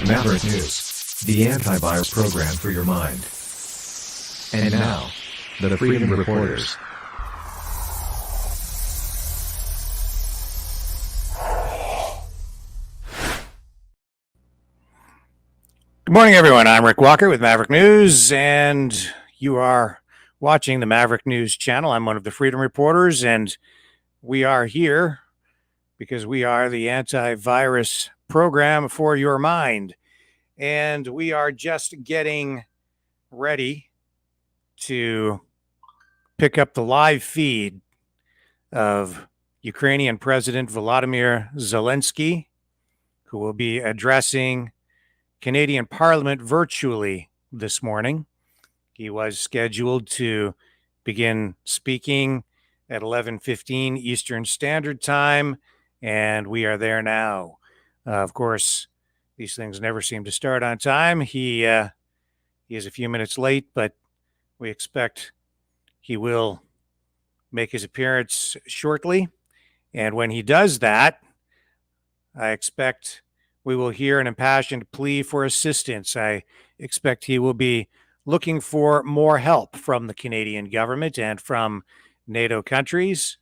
Maverick News, the antivirus program for your mind. And now, the Freedom Reporters. Good morning, everyone. I'm Rick Walker with Maverick News, and you are watching the Maverick News channel. I'm one of the Freedom Reporters, and we are here because we are the antivirus program for your mind. And we are just getting ready to pick up the live feed of Ukrainian President Volodymyr Zelensky, who will be addressing Canadian Parliament virtually this morning. He was scheduled to begin speaking at 11:15 Eastern Standard Time, and we are there now. Of course, these things never seem to start on time. He is a few minutes late, but we expect he will make his appearance shortly. And when he does that, I expect we will hear an impassioned plea for assistance. I expect he will be looking for more help from the Canadian government and from NATO countries.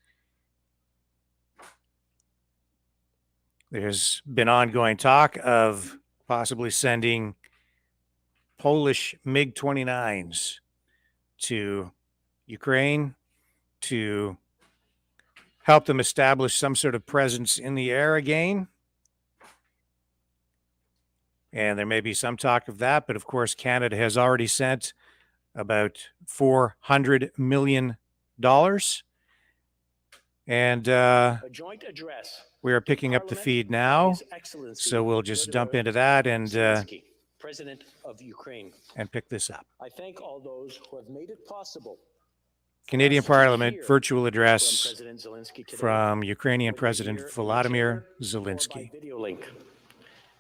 There's been ongoing talk of possibly sending Polish MiG-29s to Ukraine to help them establish some sort of presence in the air again. And there may be some talk of that, but of course, Canada has already sent about $400 million. And a joint address. We are picking up the feed now, so we'll just dump into that and Zelensky, President of Ukraine, and pick this up. I thank all those who have made it possible. Canadian Parliament virtual address from President Zelensky today. From Ukrainian President Volodymyr Zelensky. Video link.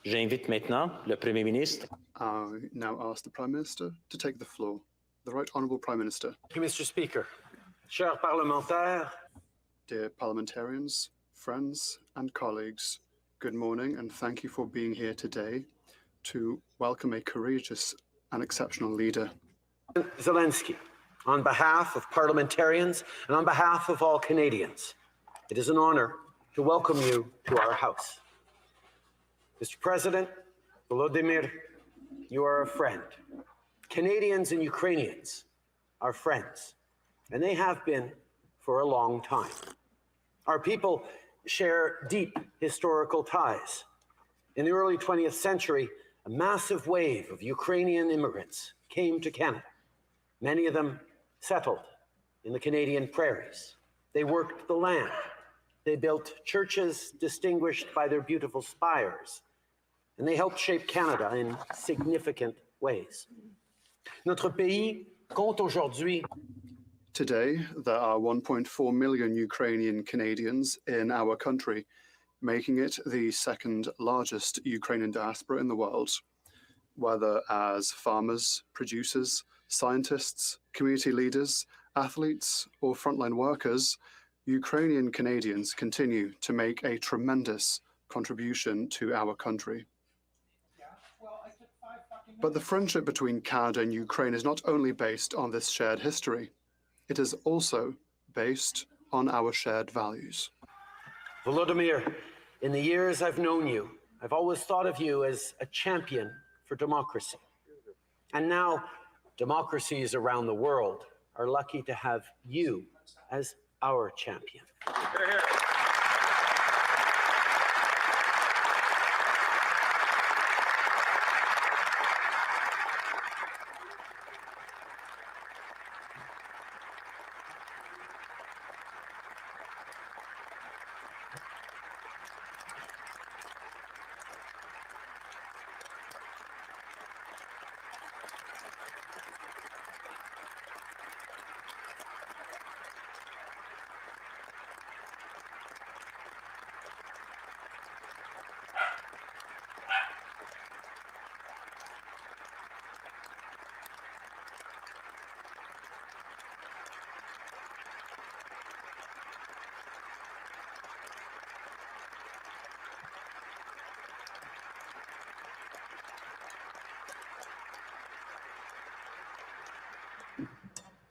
J'invite maintenant le Premier ministre. I now ask the Prime Minister to take the floor. The Right Honourable Prime Minister. Thank you, Mr. Speaker. Chers parlementaires. Dear parliamentarians, friends and colleagues, good morning and thank you for being here today to welcome a courageous and exceptional leader. Zelensky, on behalf of parliamentarians and on behalf of all Canadians, it is an honour to welcome you to our House. Mr. President, Volodymyr, you are a friend. Canadians and Ukrainians are friends, and they have been for a long time. Our people share deep historical ties. In the early 20th century, a massive wave of Ukrainian immigrants came to Canada. Many of them settled in the Canadian prairies. They worked the land. They built churches distinguished by their beautiful spires. And they helped shape Canada in significant ways. Notre pays compte aujourd'hui. Today, there are 1.4 million Ukrainian Canadians in our country, making it the second largest Ukrainian diaspora in the world. Whether as farmers, producers, scientists, community leaders, athletes, or frontline workers, Ukrainian Canadians continue to make a tremendous contribution to our country. But the friendship between Canada and Ukraine is not only based on this shared history, it is also based on our shared values. Volodymyr, in the years I've known you, I've always thought of you as a champion for democracy. And now, democracies around the world are lucky to have you as our champion. Hear, hear.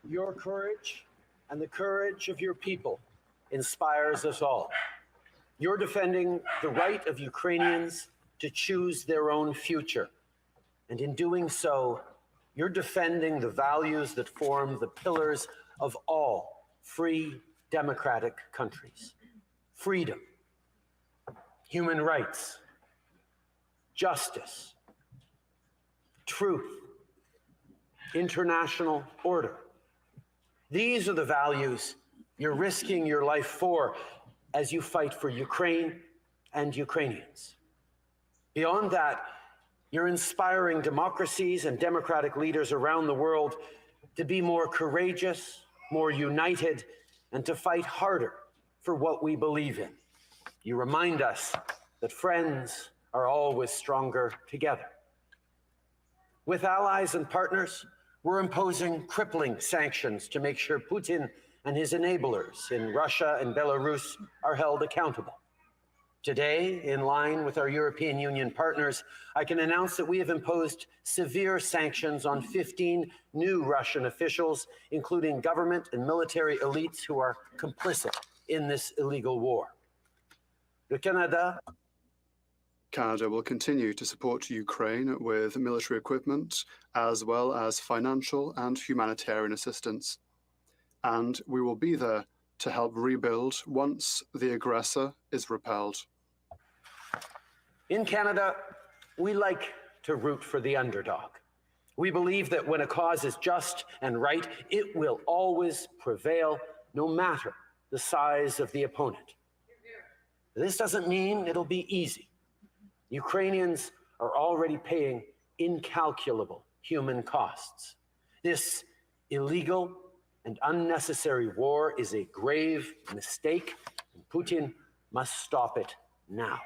Your courage and the courage of your people inspires us all. You're defending the right of Ukrainians to choose their own future. And in doing so, you're defending the values that form the pillars of all free, democratic countries. Freedom, human rights, justice, truth, international order. These are the values you're risking your life for as you fight for Ukraine and Ukrainians. Beyond that, you're inspiring democracies and democratic leaders around the world to be more courageous, more united, and to fight harder for what we believe in. You remind us that friends are always stronger together. With allies and partners, we're imposing crippling sanctions to make sure Putin and his enablers in Russia and Belarus are held accountable. Today, in line with our European Union partners, I can announce that we have imposed severe sanctions on 15 new Russian officials, including government and military elites who are complicit in this illegal war. Canada will continue to support Ukraine with military equipment, as well as financial and humanitarian assistance. And we will be there to help rebuild once the aggressor is repelled. In Canada, we like to root for the underdog. We believe that when a cause is just and right, it will always prevail, no matter the size of the opponent. This doesn't mean it'll be easy. Ukrainians are already paying incalculable human costs. This illegal and unnecessary war is a grave mistake, and Putin must stop it now.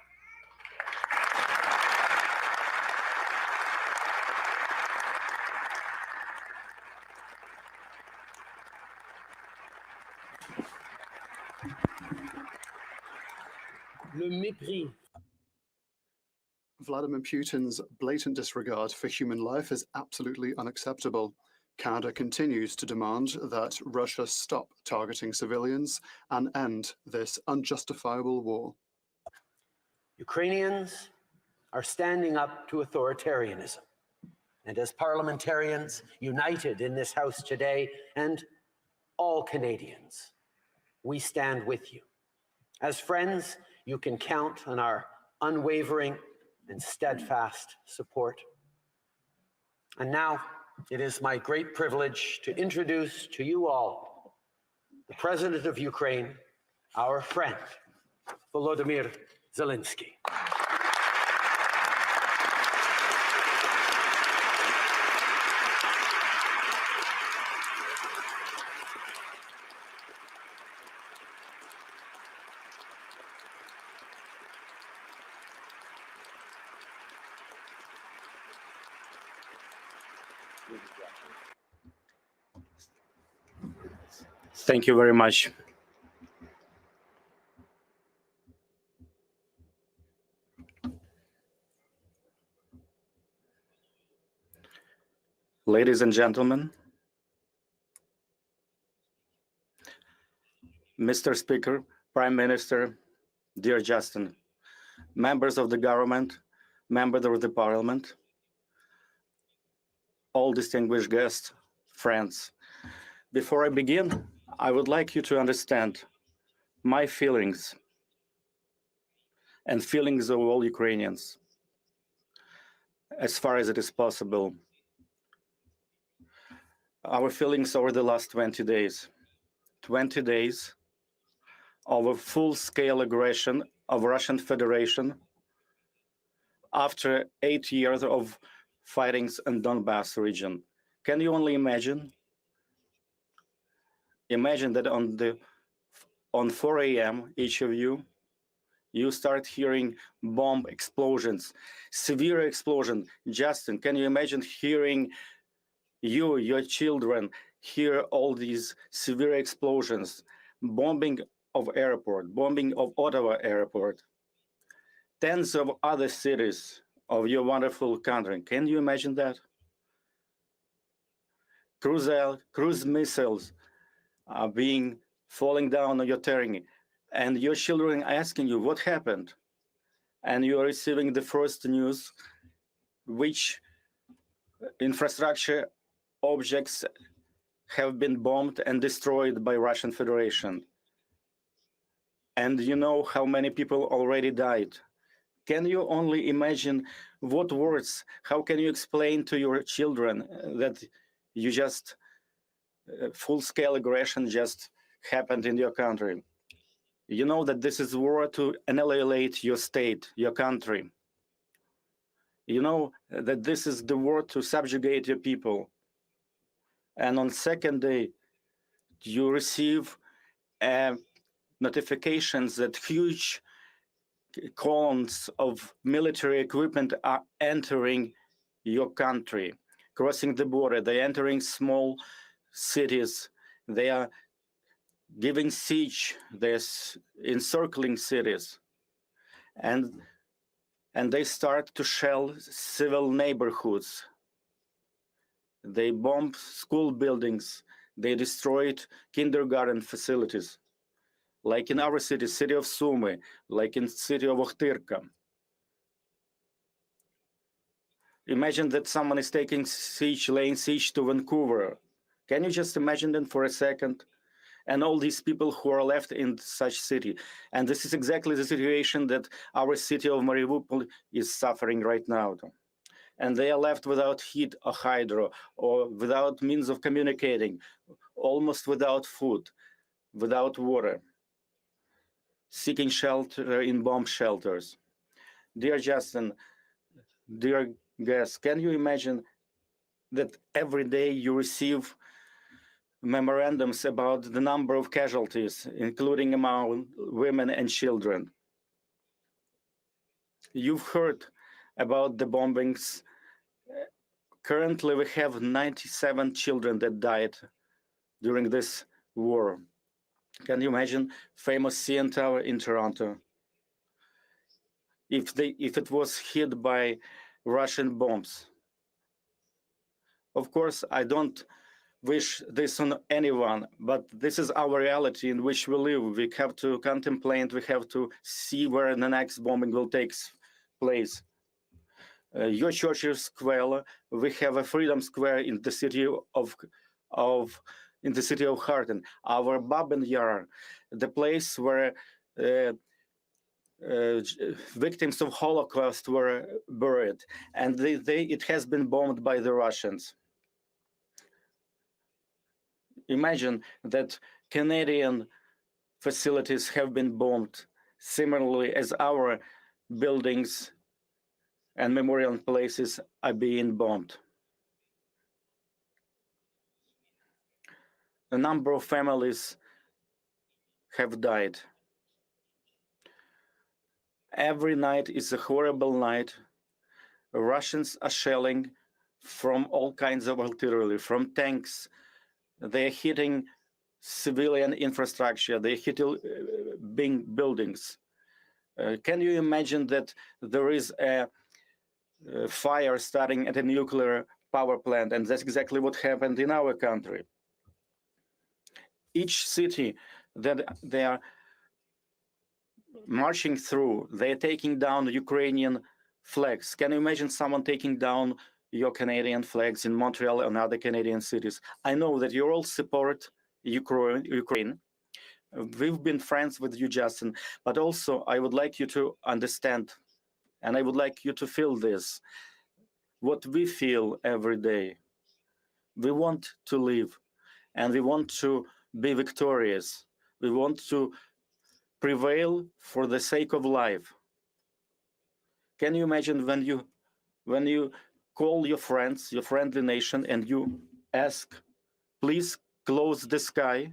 Le mépris. Vladimir Putin's blatant disregard for human life is absolutely unacceptable. Canada continues to demand that Russia stop targeting civilians and end this unjustifiable war. Ukrainians are standing up to authoritarianism. And as parliamentarians united in this House today, and all Canadians, we stand with you. As friends, you can count on our unwavering and steadfast support. And now, it is my great privilege to introduce to you all the President of Ukraine, our friend, Volodymyr Zelensky. Thank you very much. Ladies and gentlemen, Mr. Speaker, Prime Minister, dear Justin, members of the government, members of the Parliament, all distinguished guests, friends. Before I begin, I would like you to understand my feelings and feelings of all Ukrainians, as far as it is possible. Our feelings over the last 20 days. 20 days of a full-scale aggression of Russian Federation after 8 years of fightings in Donbass region. Can you only imagine? Imagine that on 4 a.m., each of you start hearing bomb explosions, severe explosion. Justin, can you imagine hearing your children hear all these severe explosions, bombing of airport, bombing of Ottawa airport, tens of other cities of your wonderful country? Can you imagine that? cruise missiles are being falling down on your terrain, and your children are asking you what happened, and you are receiving the first news which infrastructure objects have been bombed and destroyed by Russian Federation. And you know how many people already died. Can you only imagine what words, how can you explain to your children that you just, full-scale aggression just happened in your country? You know that this is war to annihilate your state, your country. You know that this is the war to subjugate your people. And on second day, you receive notifications that huge columns of military equipment are entering your country, crossing the border. They're entering small cities. They are giving siege. They're encircling cities. And they start to shell civil neighborhoods. They bomb school buildings. They destroyed kindergarten facilities. Like in our city, city of Sumy, like in city of Ohtyrka. Imagine that someone is taking siege, laying siege to Vancouver. Can you just imagine that for a second? And all these people who are left in such city. And this is exactly the situation that our city of Mariupol is suffering right now. And they are left without heat or hydro, or without means of communicating, almost without food, without water, seeking shelter in bomb shelters. Dear Justin, dear guests, can you imagine that every day you receive memorandums about the number of casualties, including among women and children? You've heard about the bombings. Currently, we have 97 children that died during this war. Can you imagine famous CN Tower in Toronto? If it was hit by Russian bombs. Of course, I don't wish this on anyone, but this is our reality in which we live. We have to contemplate, we have to see where the next bombing will take place. Your church square, we have a Freedom Square in the city of Kharkiv. Our Babin Yar, the place where victims of Holocaust were buried, and it has been bombed by the Russians. Imagine that Canadian facilities have been bombed similarly as our buildings and memorial places are being bombed. A number of families have died. Every night is a horrible night. Russians are shelling from all kinds of artillery, from tanks. They're hitting civilian infrastructure. They're hitting big buildings. Can you imagine that there is a fire starting at a nuclear power plant? And that's exactly what happened in our country. Each city that they are marching through, they're taking down Ukrainian flags. Can you imagine someone taking down your Canadian flags in Montreal and other Canadian cities? I know that you all support Ukraine. We've been friends with you, Justin, but also I would like you to understand, and I would like you to feel this, what we feel every day. We want to live, and we want to be victorious. We want to prevail for the sake of life. Can you imagine when you call your friends, your friendly nation, and you ask, please close the sky,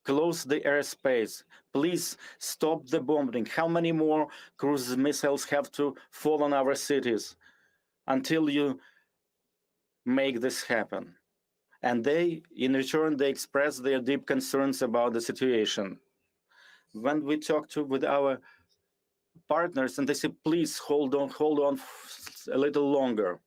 close the airspace, please stop the bombing. How many more cruise missiles have to fall on our cities until you make this happen? And they, in return, they express their deep concerns about the situation. When we talk with our partners, and they say, please hold on a little longer.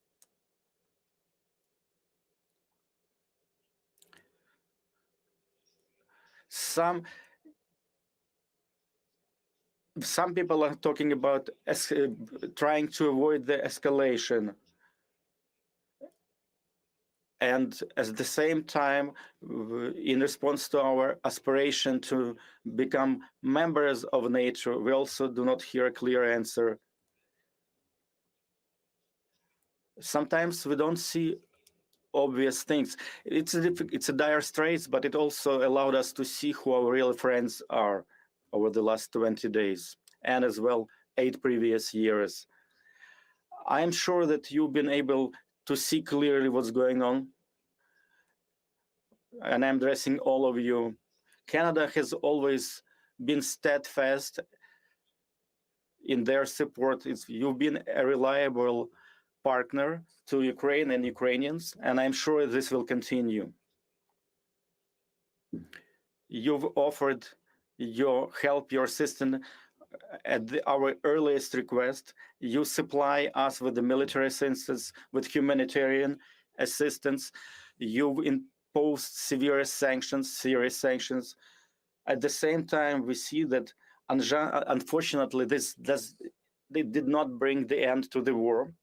Some people are talking about trying to avoid the escalation. And at the same time, in response to our aspiration to become members of NATO, we also do not hear a clear answer. Sometimes we don't see obvious things. It's a dire straits, but it also allowed us to see who our real friends are over the last 20 days, and as well 8 previous years. I'm sure that you've been able to see clearly what's going on, and I'm addressing all of you. Canada has always been steadfast in their support. You've been a reliable partner to Ukraine and Ukrainians, and I'm sure this will continue. You've offered your help, your assistance at our earliest request. You supply us with the military assistance, with humanitarian assistance. You've imposed serious sanctions. At the same time, we see that unfortunately they did not bring the end to the war.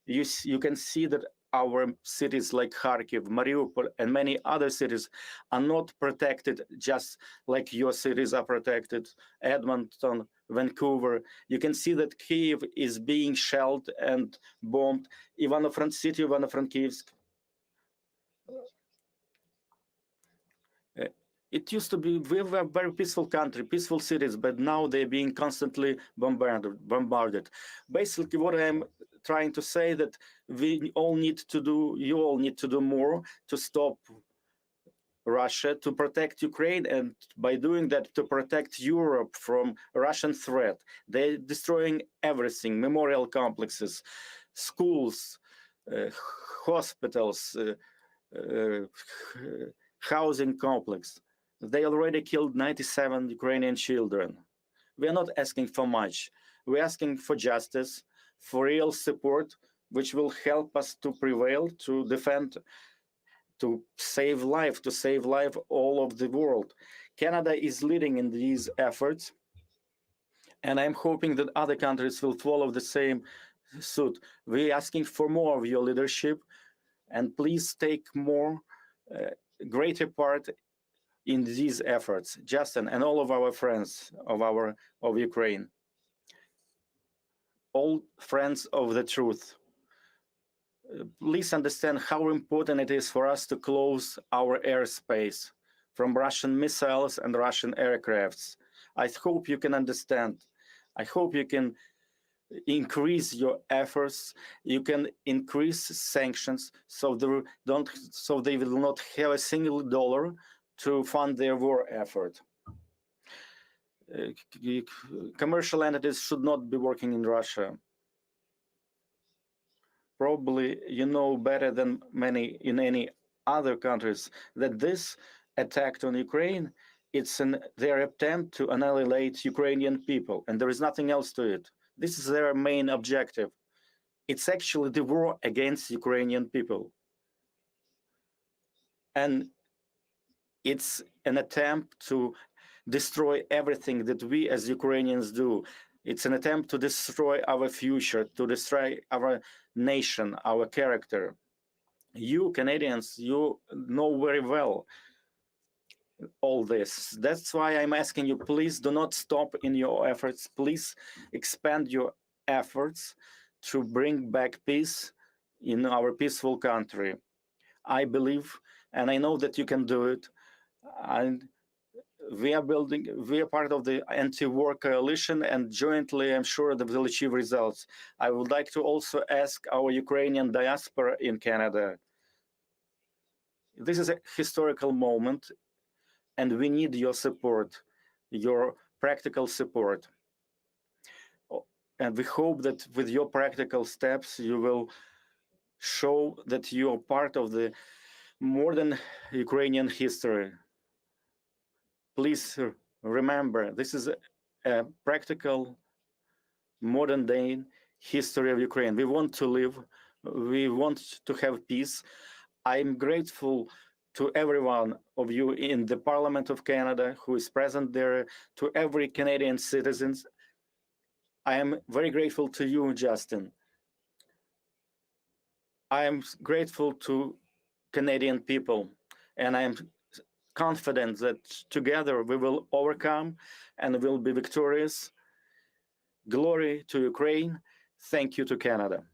You can see that our cities like Kharkiv, Mariupol, and many other cities are not protected just like your cities are protected. Edmonton, Vancouver. You can see that Kyiv is being shelled and bombed. City of Ivano-Frankivsk. It used to be, we were a very peaceful country, peaceful cities, but now they're being constantly bombarded. Basically, what I'm trying to say that you all need to do more to stop Russia, to protect Ukraine, and by doing that, to protect Europe from Russian threat. They're destroying everything, memorial complexes, schools, hospitals, housing complex. They already killed 97 Ukrainian children. We are not asking for much. We're asking for justice, for real support, which will help us to prevail, to defend, to save life all of the world. Canada is leading in these efforts, and I'm hoping that other countries will follow the same suit. We're asking for more of your leadership, and please take more, greater part in these efforts, Justin and all of our friends of Ukraine, all friends of the truth. Please understand how important it is for us to close our airspace from Russian missiles and Russian aircrafts. I hope you can understand. I hope you can increase your efforts. You can increase sanctions so they will not have a single dollar to fund their war effort. Commercial entities should not be working in Russia. Probably you know better than many in any other countries that this attack on Ukraine, it's their attempt to annihilate Ukrainian people, and there is nothing else to it. This is their main objective. It's actually the war against Ukrainian people. And it's an attempt to destroy everything that we as Ukrainians do. It's an attempt to destroy our future, to destroy our nation, our character. You Canadians, you know very well all this. That's why I'm asking you, please do not stop in your efforts. Please expand your efforts to bring back peace in our peaceful country. I believe, and I know that you can do it. And we are part of the anti-war coalition, and jointly, I'm sure that we'll achieve results. I would like to also ask our Ukrainian diaspora in Canada. This is a historical moment, and we need your support, your practical support. And we hope that with your practical steps, you will show that you are part of the modern Ukrainian history. Please remember, this is a practical, modern-day history of Ukraine. We want to live. We want to have peace. I'm grateful to every one of you in the Parliament of Canada who is present there, to every Canadian citizens. I am very grateful to you, Justin. I am grateful to Canadian people, and I am confident that together we will overcome and will be victorious. Glory to Ukraine. Thank you to Canada.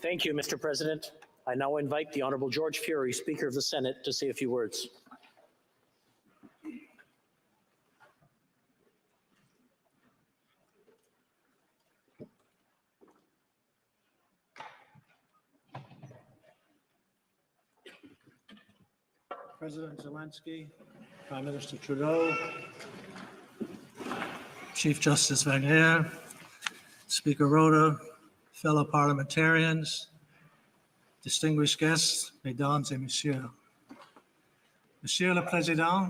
Thank you, Mr. President. I now invite the Honourable George Fury, Speaker of the Senate, to say a few words. President Zelensky, Prime Minister Trudeau, Chief Justice Wagner, Speaker Rota, fellow parliamentarians, distinguished guests, mesdames et messieurs. Monsieur le Président,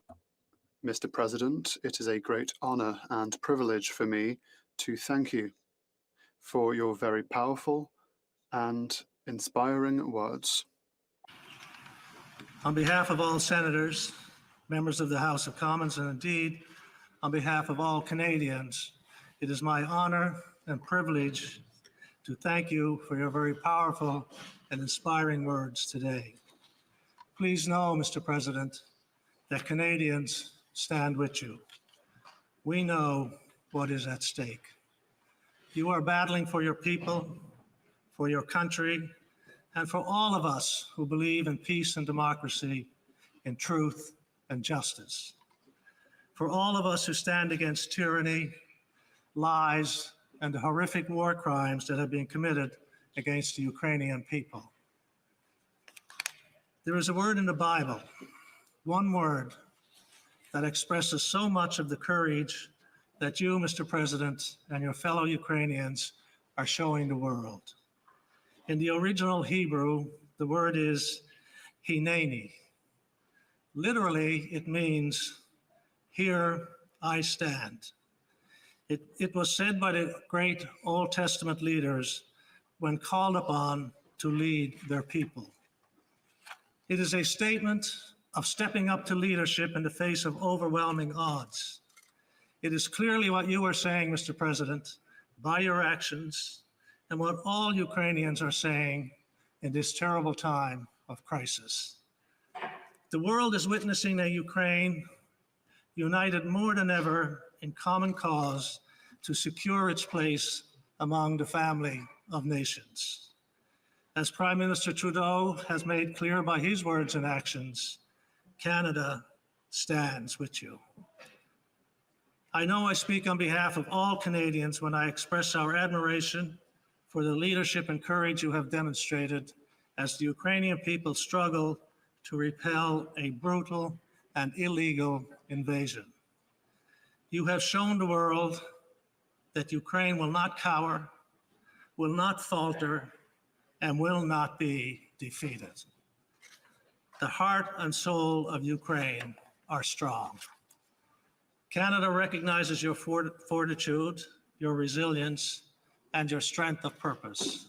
Mr. President, it is a great honor and privilege for me to thank you for your very powerful and inspiring words. on behalf of all senators, members of the House of Commons, and indeed on behalf of all Canadians, it is my honor and privilege to thank you for your very powerful and inspiring words today. Please know, Mr. President, that Canadians stand with you. We know what is at stake. You are battling for your people, for your country, and for all of us who believe in peace and democracy, in truth and justice. For all of us who stand against tyranny, lies, and the horrific war crimes that have been committed against the Ukrainian people. There is a word in the Bible, one word, that expresses so much of the courage that you, Mr. President, and your fellow Ukrainians are showing the world. In the original Hebrew, the word is hineni. Literally, it means, here I stand. It was said by the great Old Testament leaders when called upon to lead their people. It is a statement of stepping up to leadership in the face of overwhelming odds. It is clearly what you are saying, Mr. President, by your actions, and what all Ukrainians are saying in this terrible time of crisis. The world is witnessing a Ukraine united more than ever in common cause to secure its place among the family of nations. As Prime Minister Trudeau has made clear by his words and actions, Canada stands with you. I know I speak on behalf of all Canadians when I express our admiration for the leadership and courage you have demonstrated as the Ukrainian people struggle to repel a brutal and illegal invasion. You have shown the world that Ukraine will not cower, will not falter, and will not be defeated. The heart and soul of Ukraine are strong. Canada recognizes your fortitude, your resilience, and your strength of purpose.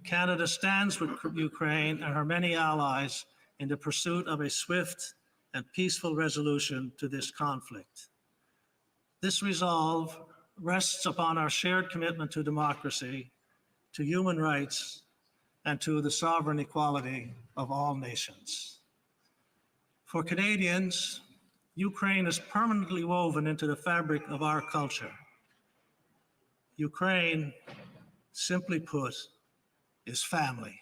Canada stands with Ukraine and her many allies in the pursuit of a swift and peaceful resolution to this conflict. This resolve rests upon our shared commitment to democracy, to human rights, and to the sovereign equality of all nations. For Canadians, Ukraine is permanently woven into the fabric of our culture. Ukraine, simply put, is family.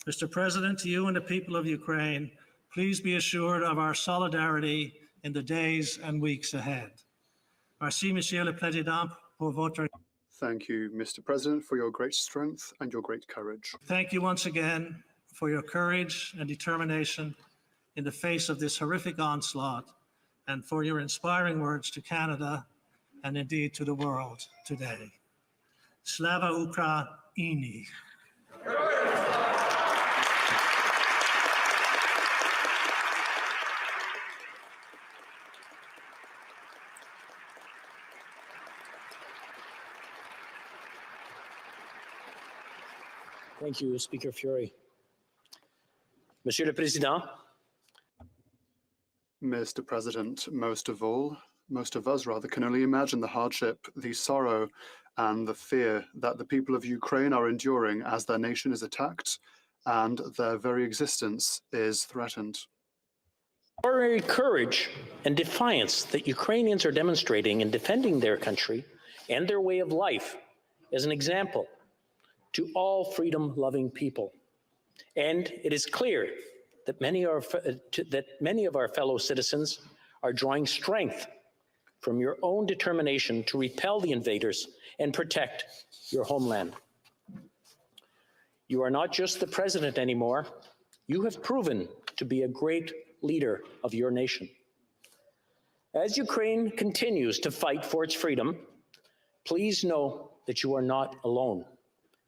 Mr. President, to you and the people of Ukraine, please be assured of our solidarity in the days and weeks ahead. Merci, Monsieur le Président, pour votre... Thank you, Mr. President, for your great strength and your great courage. Thank you once again for your courage and determination in the face of this horrific onslaught, and for your inspiring words to Canada and indeed to the world today. Slava Ukraini. Thank you, Speaker Fury. Monsieur le Président. Mr. President, most of us can only imagine the hardship, the sorrow, and the fear that the people of Ukraine are enduring as their nation is attacked and their very existence is threatened. Extraordinary courage and defiance that Ukrainians are demonstrating in defending their country and their way of life is an example to all freedom-loving people. And it is clear that many of our fellow citizens are drawing strength from your own determination to repel the invaders and protect your homeland. You are not just the president anymore. You have proven to be a great leader of your nation. As Ukraine continues to fight for its freedom, please know that you are not alone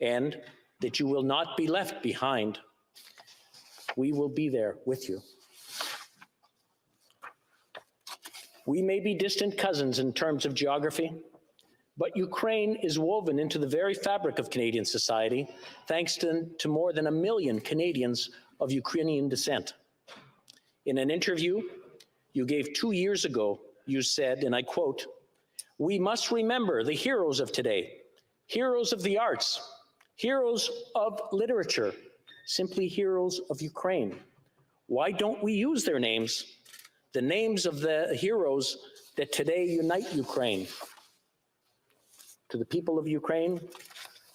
and that you will not be left behind. We will be there with you. We may be distant cousins in terms of geography, but Ukraine is woven into the very fabric of Canadian society, thanks to more than 1 million Canadians of Ukrainian descent. In an interview you gave 2 years ago, you said, and I quote, "We must remember the heroes of today, heroes of the arts, heroes of literature, simply heroes of Ukraine. Why don't we use their names, the names of the heroes that today unite Ukraine?" To the people of Ukraine,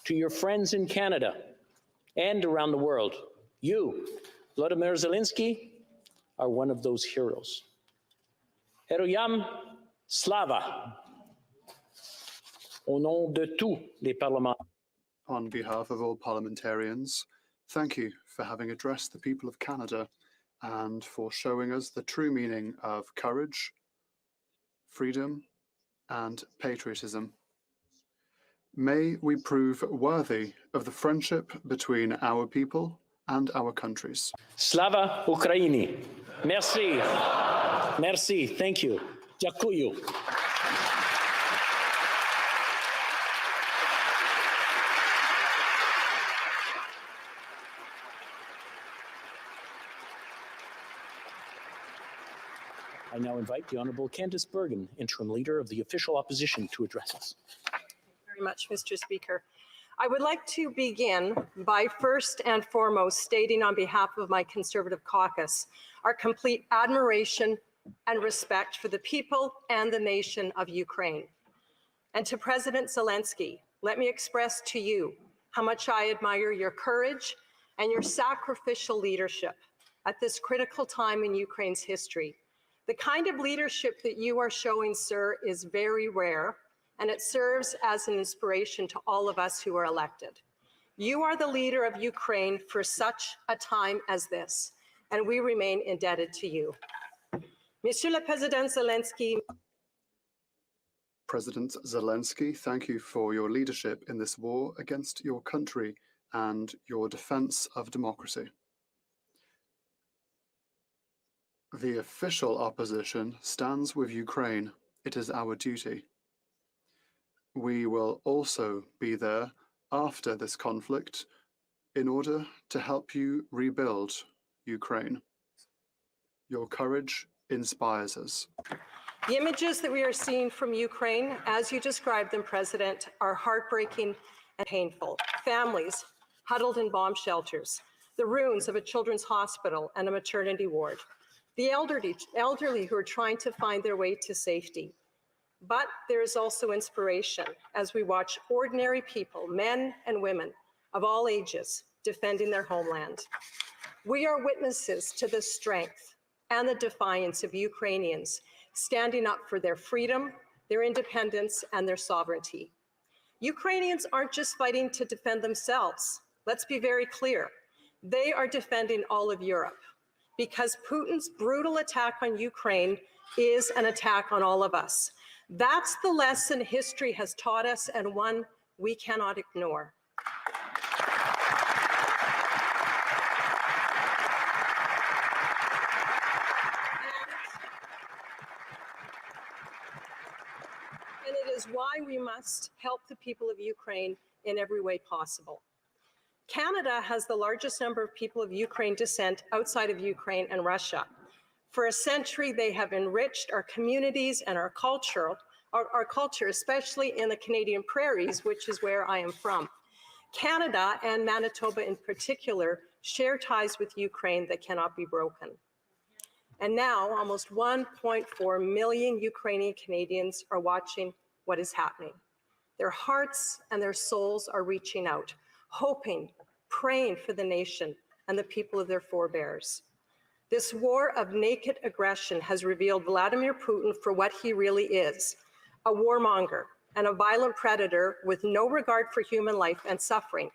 to your friends in Canada and around the world, you, Volodymyr Zelensky, are one of those heroes. Heroyam Slava, au nom de tous les parlementaires. On behalf of all parliamentarians, thank you for having addressed the people of Canada and for showing us the true meaning of courage, freedom, and patriotism. May we prove worthy of the friendship between our people and our countries. Slava Ukraini. Merci. Merci. Thank you. Дякую. I now invite the Honourable Candice Bergen, Interim Leader of the Official Opposition, to address us. Thank you very much, Mr. Speaker. I would like to begin by first and foremost stating on behalf of my Conservative caucus our complete admiration and respect for the people and the nation of Ukraine. And to President Zelensky, let me express to you how much I admire your courage and your sacrificial leadership at this critical time in Ukraine's history. The kind of leadership that you are showing, sir, is very rare, and it serves as an inspiration to all of us who are elected. You are the leader of Ukraine for such a time as this, and we remain indebted to you. Monsieur le Président Zelensky. President Zelensky, thank you for your leadership in this war against your country and your defense of democracy. The official opposition stands with Ukraine. It is our duty. We will also be there after this conflict in order to help you rebuild Ukraine. Your courage inspires us. The images that we are seeing from Ukraine, as you described them, President, are heartbreaking and painful. Families huddled in bomb shelters, the ruins of a children's hospital and a maternity ward, the elderly who are trying to find their way to safety. But there is also inspiration as we watch ordinary people, men and women of all ages, defending their homeland. We are witnesses to the strength and the defiance of Ukrainians standing up for their freedom, their independence, and their sovereignty. Ukrainians aren't just fighting to defend themselves. Let's be very clear. They are defending all of Europe, because Putin's brutal attack on Ukraine is an attack on all of us. That's the lesson history has taught us, and one we cannot ignore. And it is why we must help the people of Ukraine in every way possible. Canada has the largest number of people of Ukraine descent outside of Ukraine and Russia. For a century, they have enriched our communities and our culture, especially in the Canadian prairies, which is where I am from. Canada, and Manitoba in particular, share ties with Ukraine that cannot be broken. And now, almost 1.4 million Ukrainian Canadians are watching what is happening. Their hearts and their souls are reaching out, hoping, praying for the nation and the people of their forebears. This war of naked aggression has revealed Vladimir Putin for what he really is, a warmonger and a violent predator with no regard for human life and suffering.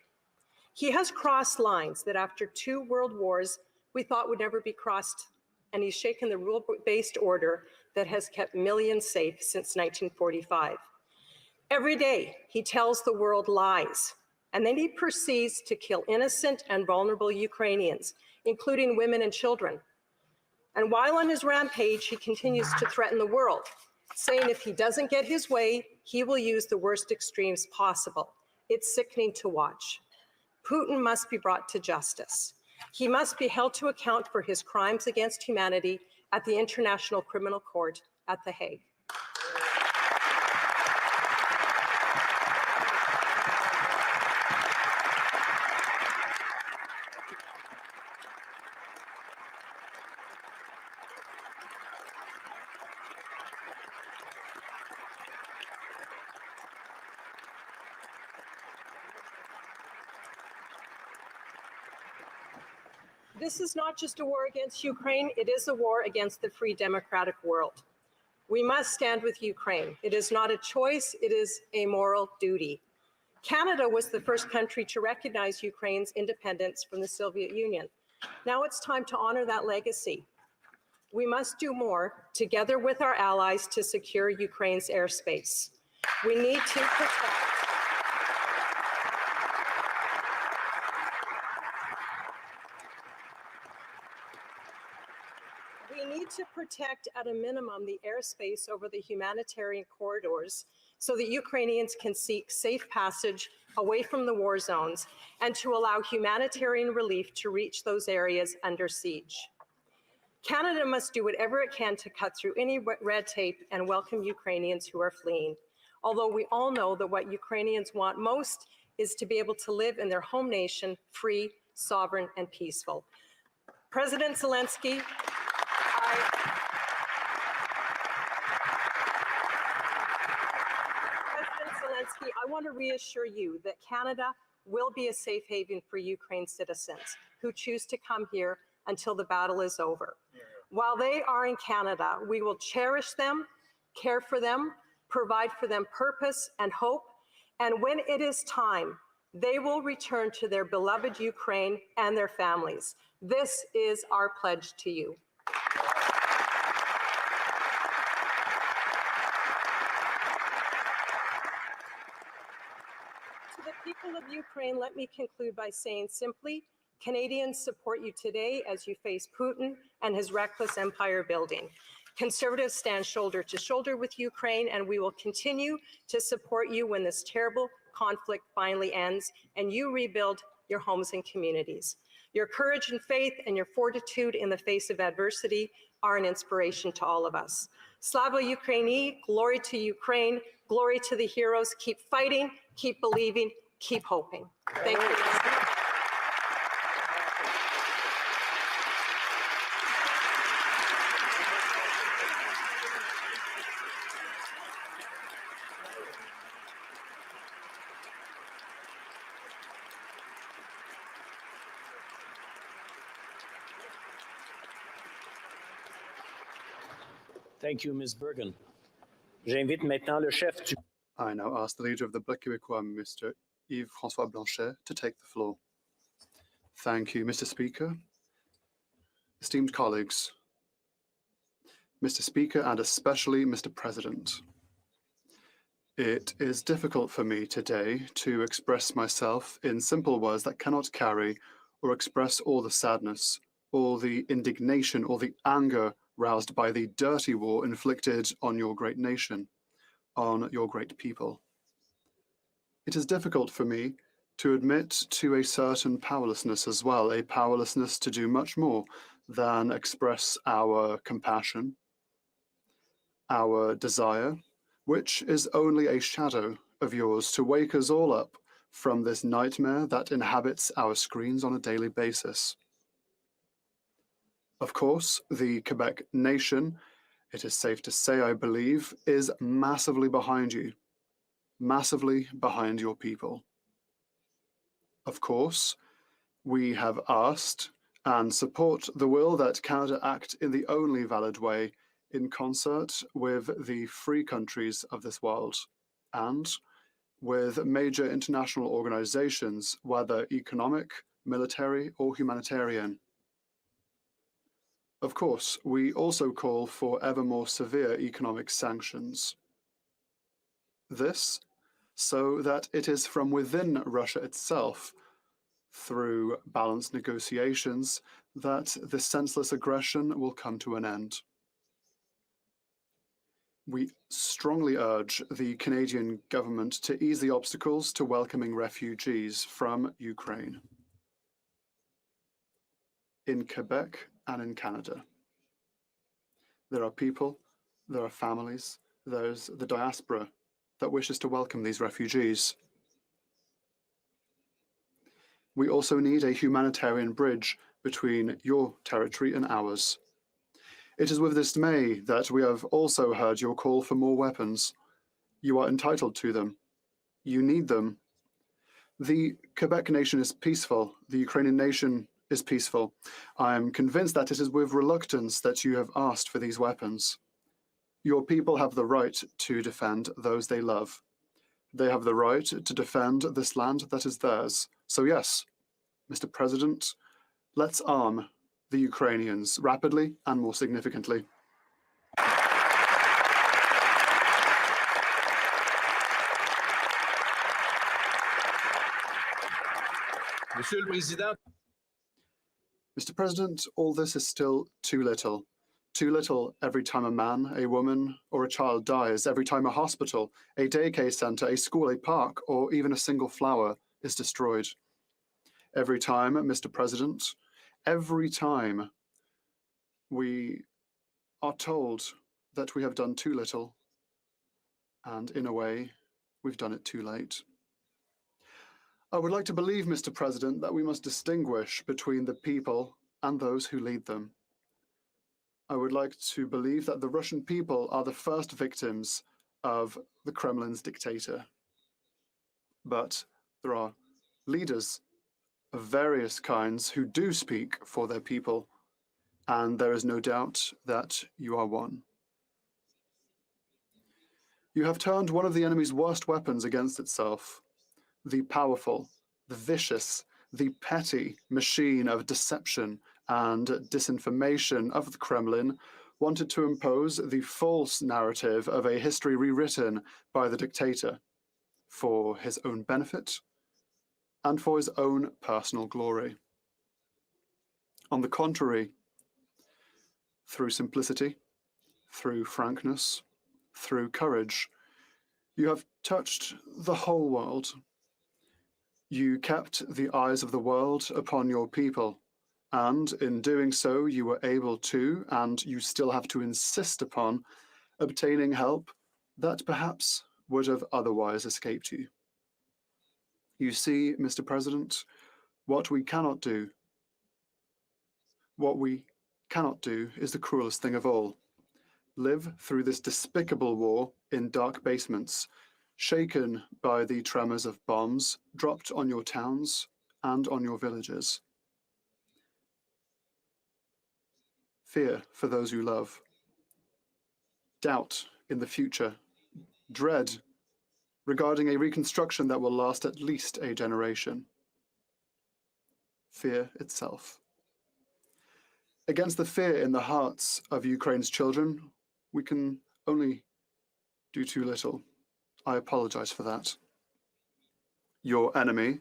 He has crossed lines that after 2 world wars we thought would never be crossed, and he's shaken the rule-based order that has kept millions safe since 1945. Every day he tells the world lies, and then he proceeds to kill innocent and vulnerable Ukrainians, including women and children. And while on his rampage, he continues to threaten the world, saying if he doesn't get his way, he will use the worst extremes possible. It's sickening to watch. Putin must be brought to justice. He must be held to account for his crimes against humanity at the International Criminal Court at The Hague. This is not just a war against Ukraine, it is a war against the free democratic world. We must stand with Ukraine. It is not a choice, it is a moral duty. Canada was the first country to recognize Ukraine's independence from the Soviet Union. Now it's time to honor that legacy. We must do more together with our allies to secure Ukraine's airspace. We need to protect. We need to protect at a minimum the airspace over the humanitarian corridors so that Ukrainians can seek safe passage away from the war zones and to allow humanitarian relief to reach those areas under siege. Canada must do whatever it can to cut through any red tape and welcome Ukrainians who are fleeing. Although we all know that what Ukrainians want most is to be able to live in their home nation, free, sovereign, and peaceful. President Zelensky, I want to reassure you that Canada will be a safe haven for Ukraine citizens who choose to come here until the battle is over. While they are in Canada, we will cherish them, care for them, provide for them purpose and hope, and when it is time, they will return to their beloved Ukraine and their families. This is our pledge to you. To the people of Ukraine, let me conclude by saying simply, Canadians support you today as you face Putin and his reckless empire building. Conservatives stand shoulder to shoulder with Ukraine, and we will continue to support you when this terrible conflict finally ends and you rebuild your homes and communities. Your courage and faith and your fortitude in the face of adversity are an inspiration to all of us. Slava Ukraini, glory to Ukraine, glory to the heroes. Keep fighting, keep believing, keep hoping. Thank you. Thank you, Ms. Bergen. J'invite maintenant le chef du... I now ask the leader of the Bloc Québécois, Mr. Yves-François Blanchet, to take the floor. Thank you, Mr. Speaker. Esteemed colleagues, Mr. Speaker, and especially Mr. President, it is difficult for me today to express myself in simple words that cannot carry or express all the sadness, all the indignation, or the anger roused by the dirty war inflicted on your great nation, on your great people. It is difficult for me to admit to a certain powerlessness as well, a powerlessness to do much more than express our compassion, our desire, which is only a shadow of yours, to wake us all up from this nightmare that inhabits our screens on a daily basis. Of course, the Quebec nation, it is safe to say, I believe, is massively behind you, massively behind your people. Of course, we have asked and support the will that Canada act in the only valid way, in concert with the free countries of this world and with major international organizations, whether economic, military, or humanitarian. Of course, we also call for ever more severe economic sanctions. This, so that it is from within Russia itself, through balanced negotiations, that this senseless aggression will come to an end. We strongly urge the Canadian government to ease the obstacles to welcoming refugees from Ukraine. In Quebec and in Canada, there are people, there are families, there's the diaspora that wishes to welcome these refugees. We also need a humanitarian bridge between your territory and ours. It is with dismay that we have also heard your call for more weapons. You are entitled to them. You need them. The Quebec nation is peaceful. The Ukrainian nation is peaceful. I am convinced that it is with reluctance that you have asked for these weapons. Your people have the right to defend those they love. They have the right to defend this land that is theirs. So yes, Mr. President, let's arm the Ukrainians rapidly and more significantly. Monsieur le Président. Mr. President, all this is still too little. Too little every time a man, a woman, or a child dies, every time a hospital, a daycare center, a school, a park, or even a single flower is destroyed. Every time, Mr. President, every time we are told that we have done too little, and in a way, we've done it too late. I would like to believe, Mr. President, that we must distinguish between the people and those who lead them. I would like to believe that the Russian people are the first victims of the Kremlin's dictator. But there are leaders of various kinds who do speak for their people, and there is no doubt that you are one. You have turned one of the enemy's worst weapons against itself, the powerful, the vicious, the petty machine of deception and disinformation of the Kremlin wanted to impose the false narrative of a history rewritten by the dictator for his own benefit and for his own personal glory. On the contrary, through simplicity, through frankness, through courage, you have touched the whole world. You kept the eyes of the world upon your people, and in doing so, you were able to, and you still have to insist upon, obtaining help that perhaps would have otherwise escaped you. You see, Mr. President, what we cannot do is the cruelest thing of all. Live through this despicable war in dark basements, shaken by the tremors of bombs dropped on your towns and on your villages. Fear for those you love. Doubt in the future. Dread regarding a reconstruction that will last at least a generation. Fear itself. Against the fear in the hearts of Ukraine's children, we can only do too little. I apologize for that. Your enemy,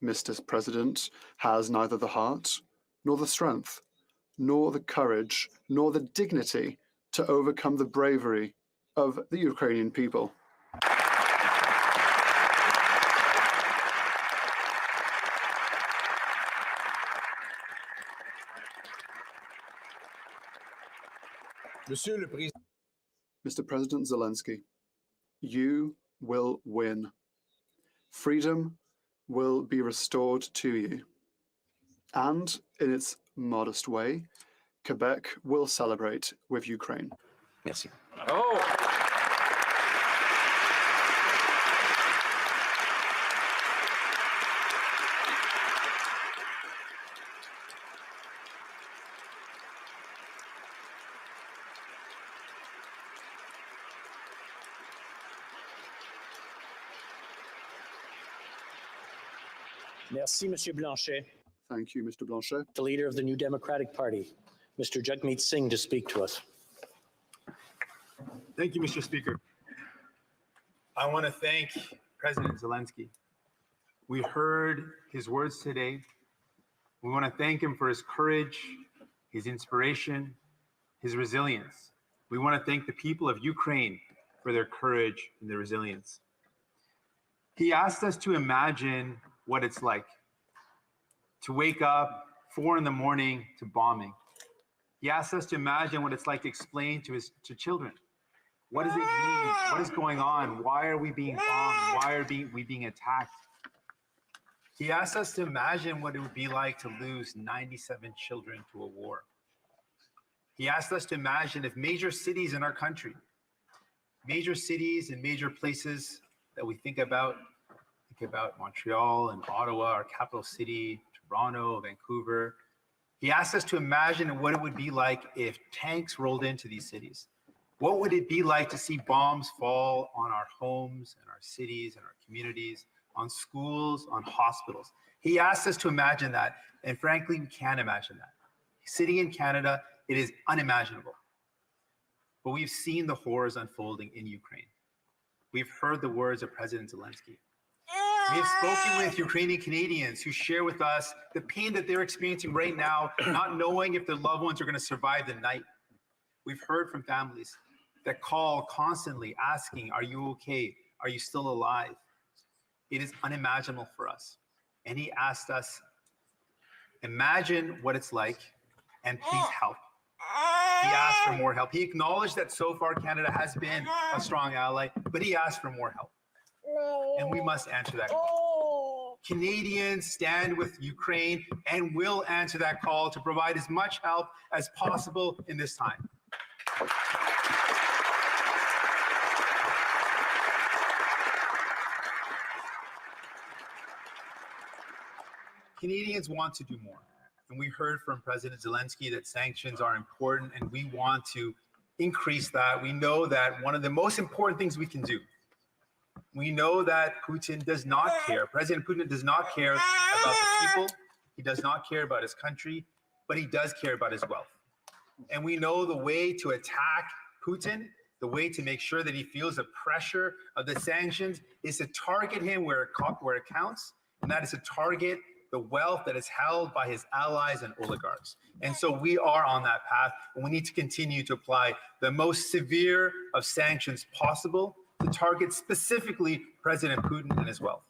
Mr. President, has neither the heart, nor the strength, nor the courage, nor the dignity to overcome the bravery of the Ukrainian people. Monsieur le Président. Mr. President Zelensky, you will win. Freedom will be restored to you. And in its modest way, Quebec will celebrate with Ukraine. Merci. Oh! Merci, Monsieur Blanchet. Thank you, Mr. Blanchet. The leader of the New Democratic Party, Mr. Jagmeet Singh, to speak to us. Thank you, Mr. Speaker. I want to thank President Zelensky. We heard his words today. We want to thank him for his courage, his inspiration, his resilience. We want to thank the people of Ukraine for their courage and their resilience. He asked us to imagine what it's like to wake up 4 a.m. to bombing. He asked us to imagine what it's like to explain to children. What does it mean? What is going on? Why are we being bombed? Why are we being attacked? He asked us to imagine what it would be like to lose 97 children to a war. He asked us to imagine if major cities in our country, major cities and major places that we think about Montreal and Ottawa, our capital city, Toronto, Vancouver. He asked us to imagine what it would be like if tanks rolled into these cities, What would it be like to see bombs fall on our homes and our cities and our communities, on schools, on hospitals? He asked us to imagine that, and frankly, we can't imagine that. Sitting in Canada, it is unimaginable. But we've seen the horrors unfolding in Ukraine. We've heard the words of President Zelensky. We have spoken with Ukrainian Canadians who share with us the pain that they're experiencing right now, not knowing if their loved ones are going to survive the night. We've heard from families that call constantly asking, are you okay? Are you still alive? It is unimaginable for us. And he asked us, imagine what it's like and please help. He asked for more help. He acknowledged that so far Canada has been a strong ally, but he asked for more help. And we must answer that call. Canadians stand with Ukraine and will answer that call to provide as much help as possible in this time. Canadians want to do more. And we heard from President Zelensky that sanctions are important and we want to increase that. We know that one of the most important things we can do, we know that Putin does not care. President Putin does not care about the people. He does not care about his country, but he does care about his wealth. And we know the way to attack Putin, the way to make sure that he feels the pressure of the sanctions is to target him where it counts, and that is to target the wealth that is held by his allies and oligarchs. And so we are on that path, and we need to continue to apply the most severe of sanctions possible to target specifically President Putin and his wealth.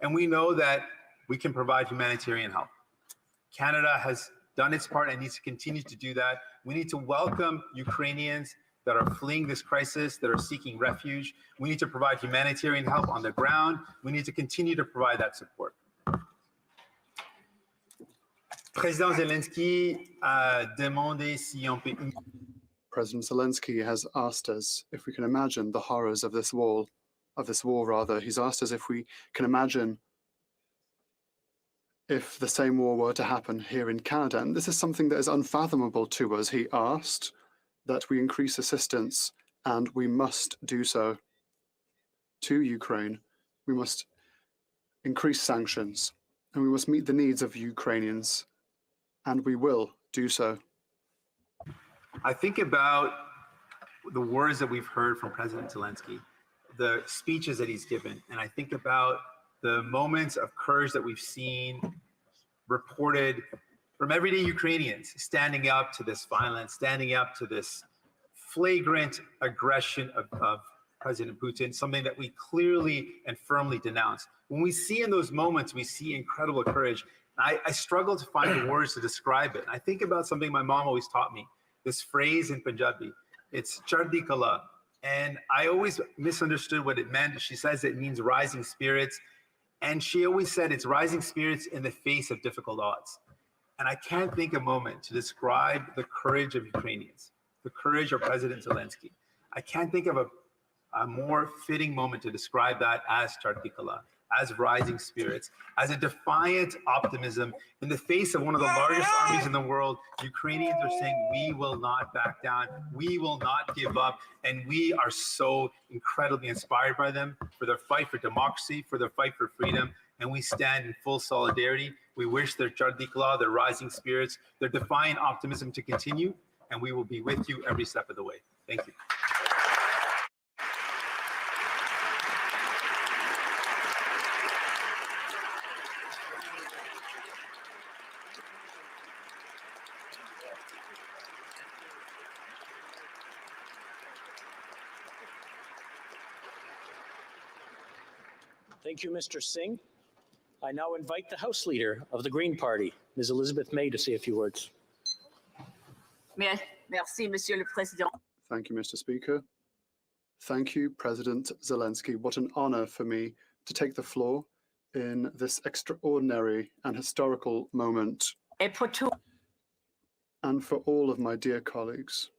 And we know that we can provide humanitarian help. Canada has done its part and needs to continue to do that. We need to welcome Ukrainians that are fleeing this crisis, that are seeking refuge. We need to provide humanitarian help on the ground. We need to continue to provide that support. President Zelensky a demandé si on peut. President Zelensky has asked us if we can imagine the horrors of this war. He's asked us if we can imagine if the same war were to happen here in Canada. And this is something that is unfathomable to us. He asked that we increase assistance, and we must do so to Ukraine. We must increase sanctions, and we must meet the needs of Ukrainians, and we will do so. I think about the words that we've heard from President Zelensky, the speeches that he's given, and I think about the moments of courage that we've seen reported from everyday Ukrainians standing up to this violence, standing up to this flagrant aggression of President Putin, something that we clearly and firmly denounce. When we see in those moments, we see incredible courage. I struggle to find the words to describe it. I think about something my mom always taught me, this phrase in Punjabi. It's chardi kala. And I always misunderstood what it meant. She says it means rising spirits. And she always said it's rising spirits in the face of difficult odds. And I can't think a moment to describe the courage of Ukrainians, the courage of President Zelensky. I can't think of a more fitting moment to describe that as chardi kala, as rising spirits, as a defiant optimism in the face of one of the largest armies in the world. Ukrainians are saying, we will not back down, we will not give up, and we are so incredibly inspired by them for their fight for democracy, for their fight for freedom, and we stand in full solidarity. We wish their chardi kala, their rising spirits, their defiant optimism to continue, and we will be with you every step of the way. Thank you. Thank you, Mr. Singh. I now invite the House Leader of the Green Party, Ms. Elizabeth May, to say a few words. Merci, Monsieur le Président. Thank you, Mr. Speaker. Thank you, President Zelensky. What an honor for me to take the floor in this extraordinary and historical moment. Et pour tout. And for all of my dear colleagues.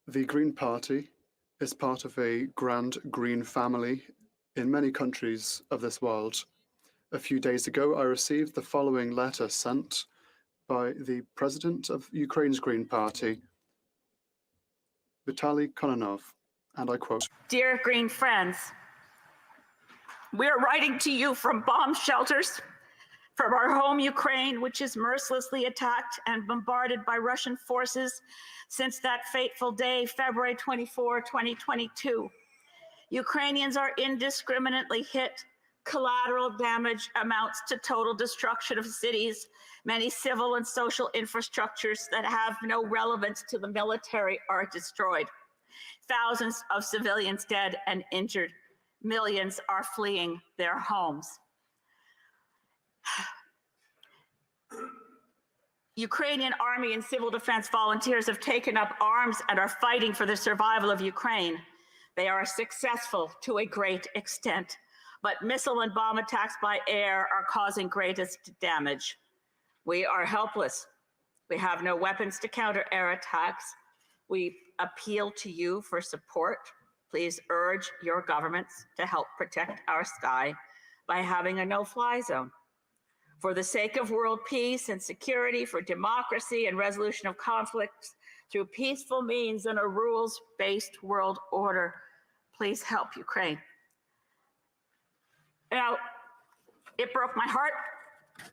The Green Party is part of a grand green family in many countries of this world. A few days ago, I received the following letter sent by the President of Ukraine's Green Party, Vitaly Kononov, and I quote, Dear Green friends, we are writing to you from bomb shelters, from our home Ukraine, which is mercilessly attacked and bombarded by Russian forces since that fateful day, February 24, 2022. Ukrainians are indiscriminately hit. Collateral damage amounts to total destruction of cities, many civil and social infrastructures that have no relevance to the military are destroyed. Thousands of civilians dead and injured. Millions are fleeing their homes. Ukrainian army and civil defense volunteers have taken up arms and are fighting for the survival of Ukraine. They are successful to a great extent, but missile and bomb attacks by air are causing greatest damage. We are helpless. We have no weapons to counter air attacks. We appeal to you for support. Please urge your governments to help protect our sky by having a no-fly zone. For the sake of world peace and security, for democracy and resolution of conflicts through peaceful means and a rules-based world order, please help Ukraine. Now, it broke my heart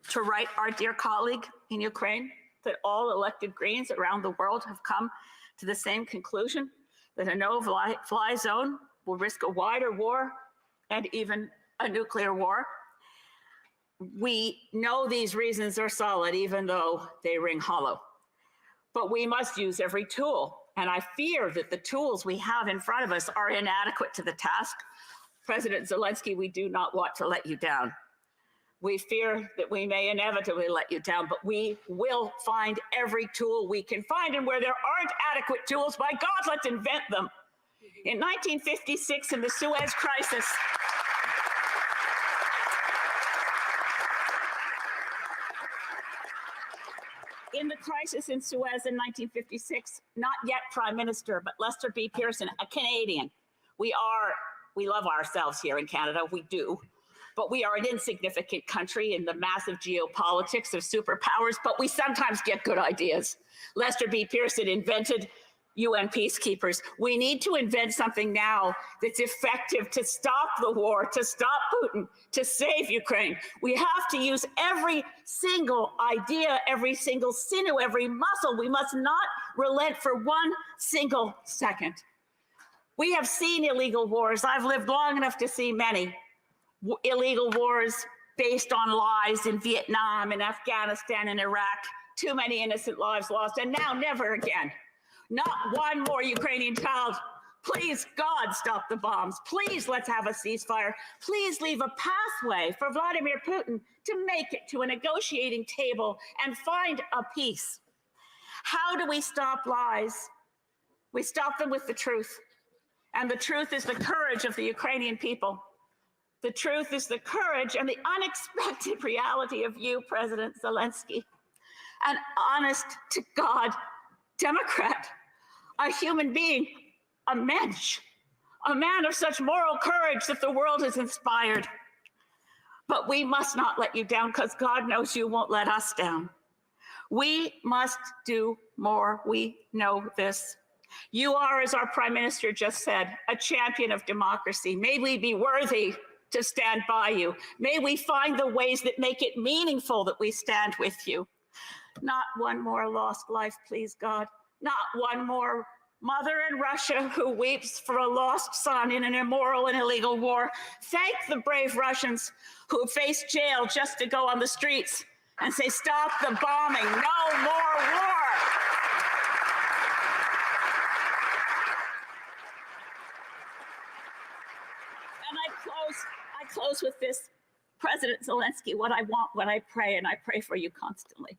to write our dear colleague in Ukraine that all elected Greens around the world have come to the same conclusion, that a no-fly zone will risk a wider war and even a nuclear war. We know these reasons are solid, even though they ring hollow. But we must use every tool, and I fear that the tools we have in front of us are inadequate to the task. President Zelensky, we do not want to let you down. We fear that we may inevitably let you down, but we will find every tool we can find. And where there aren't adequate tools, by God, let's invent them. In 1956, in the Suez Crisis, in Suez in 1956, not yet Prime Minister, but Lester B. Pearson, a Canadian. We love ourselves here in Canada, we do. But we are an insignificant country in the massive geopolitics of superpowers, but we sometimes get good ideas. Lester B. Pearson invented UN peacekeepers. We need to invent something now that's effective to stop the war, to stop Putin, to save Ukraine. We have to use every single idea, every single sinew, every muscle. We must not relent for one single second. We have seen illegal wars. I've lived long enough to see many illegal wars based on lies in Vietnam and Afghanistan and Iraq. Too many innocent lives lost, and now never again. Not one more Ukrainian child. Please, God, stop the bombs. Please, let's have a ceasefire. Please leave a pathway for Vladimir Putin to make it to a negotiating table and find a peace. How do we stop lies? We stop them with the truth. And the truth is the courage of the Ukrainian people. The truth is the courage and the unexpected reality of you, President Zelensky. An honest to God Democrat, a human being, a mensch, a man of such moral courage that the world is inspired. But we must not let you down, because God knows you won't let us down. We must do more. We know this. You are, as our Prime Minister just said, a champion of democracy. May we be worthy to stand by you. May we find the ways that make it meaningful that we stand with you. Not one more lost life, please, God. Not one more mother in Russia who weeps for a lost son in an immoral and illegal war. Thank the brave Russians who face jail just to go on the streets and say, stop the bombing, no more war. And I close with this. President Zelensky, what I want, what I pray, and I pray for you constantly,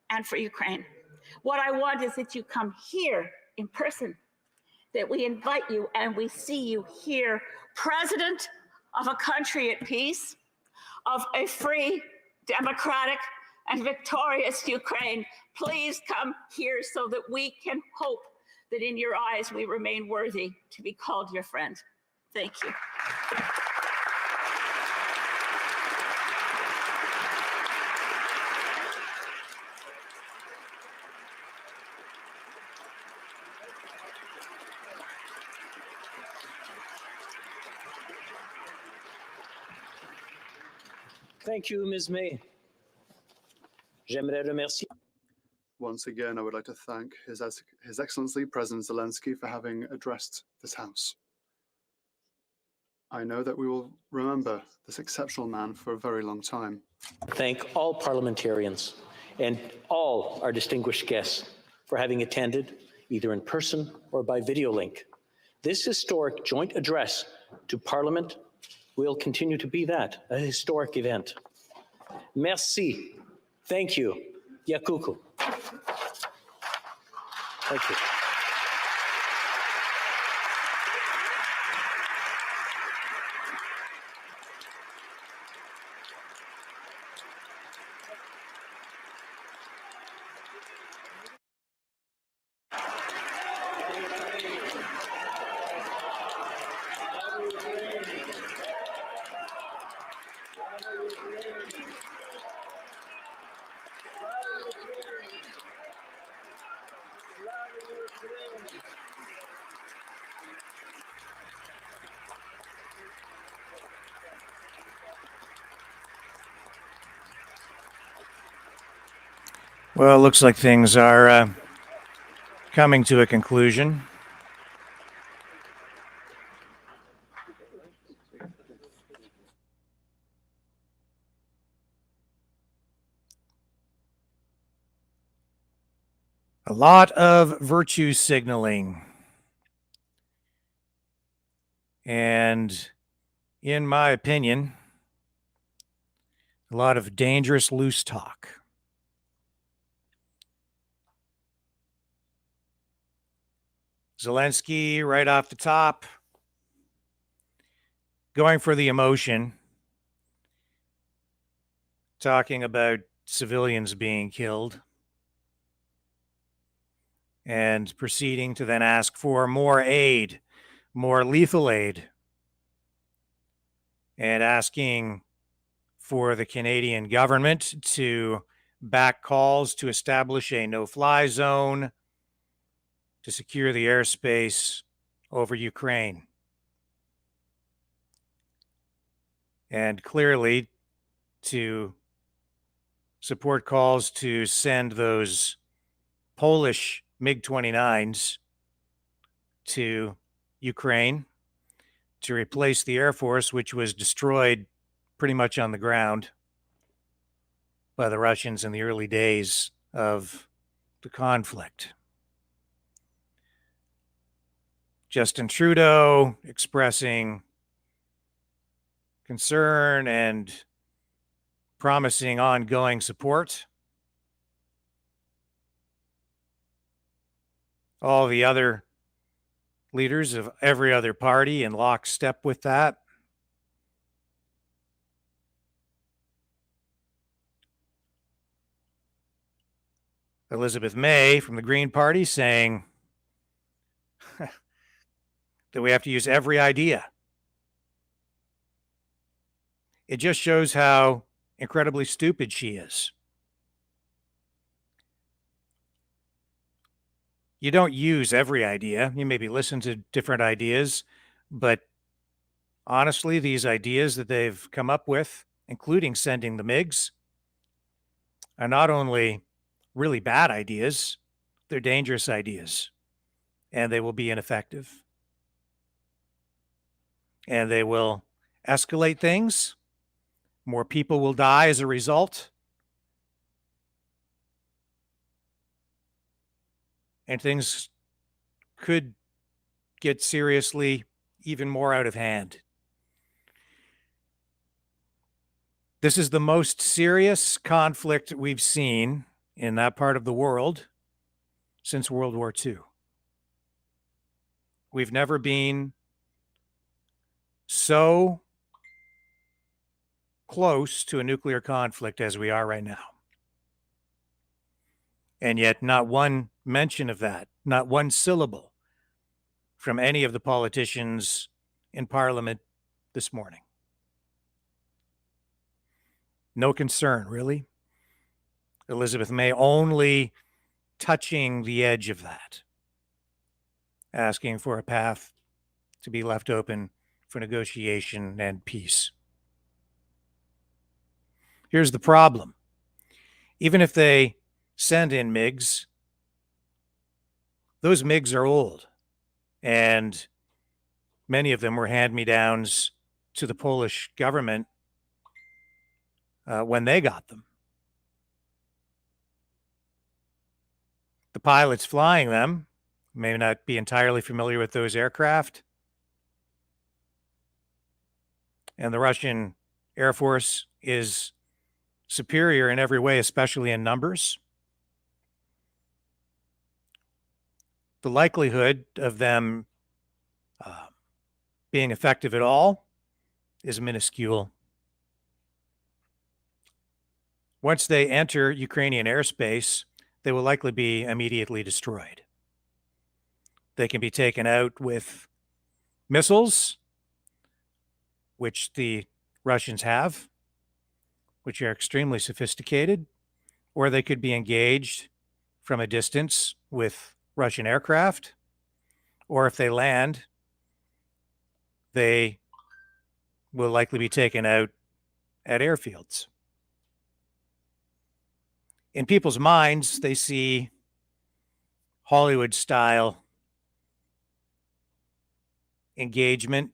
and for Ukraine. What I want is that you come here in person, that we invite you and we see you here, president of a country at peace, of a free, democratic, and victorious Ukraine. Please come here so that we can hope that in your eyes we remain worthy to be called your friend. Thank you. Thank you, Ms. May. J'aimerais remercier. Once again, I would like to thank His Excellency President Zelensky for having addressed this House. I know that we will remember this exceptional man for a very long time. Thank all parliamentarians and all our distinguished guests for having attended, either in person or by video link. This historic joint address to Parliament will continue to be that, a historic event. Merci. Thank you. Yakuku. Thank you. Well, it looks like things are coming to a conclusion. A lot of virtue signaling. And in my opinion, a lot of dangerous loose talk. Zelensky, right off the top, going for the emotion, talking about civilians being killed, and proceeding to then ask for more aid, more lethal aid, and asking for the Canadian government to back calls to establish a no-fly zone to secure the airspace over Ukraine. And clearly to support calls to send those Polish MiG-29s to Ukraine to replace the Air Force, which was destroyed pretty much on the ground by the Russians in the early days of the conflict. Justin Trudeau expressing concern and promising ongoing support. All the other leaders of every other party in lockstep with that. Elizabeth May from the Green Party saying that we have to use every idea. It just shows how incredibly stupid she is. You don't use every idea. You maybe listen to different ideas, but honestly, these ideas that they've come up with, including sending the MiGs, are not only really bad ideas, they're dangerous ideas, and they will be ineffective. And they will escalate things. More people will die as a result. And things could get seriously even more out of hand. This is the most serious conflict we've seen in that part of the world since World War II. We've never been so close to a nuclear conflict as we are right now. And yet not one mention of that, not one syllable from any of the politicians in Parliament this morning. No concern, really. Elizabeth May only touching the edge of that, asking for a path to be left open for negotiation and peace. Here's the problem. Even if they send in MiGs, those MiGs are old, and many of them were hand-me-downs to the Polish government when they got them. The pilots flying them may not be entirely familiar with those aircraft, and the Russian Air Force is superior in every way, especially in numbers. The likelihood of them being effective at all is minuscule. Once they enter Ukrainian airspace, they will likely be immediately destroyed. They can be taken out with missiles, which the Russians have, which are extremely sophisticated, or they could be engaged from a distance with Russian aircraft, or if they land, they will likely be taken out at airfields. In people's minds, they see Hollywood-style engagement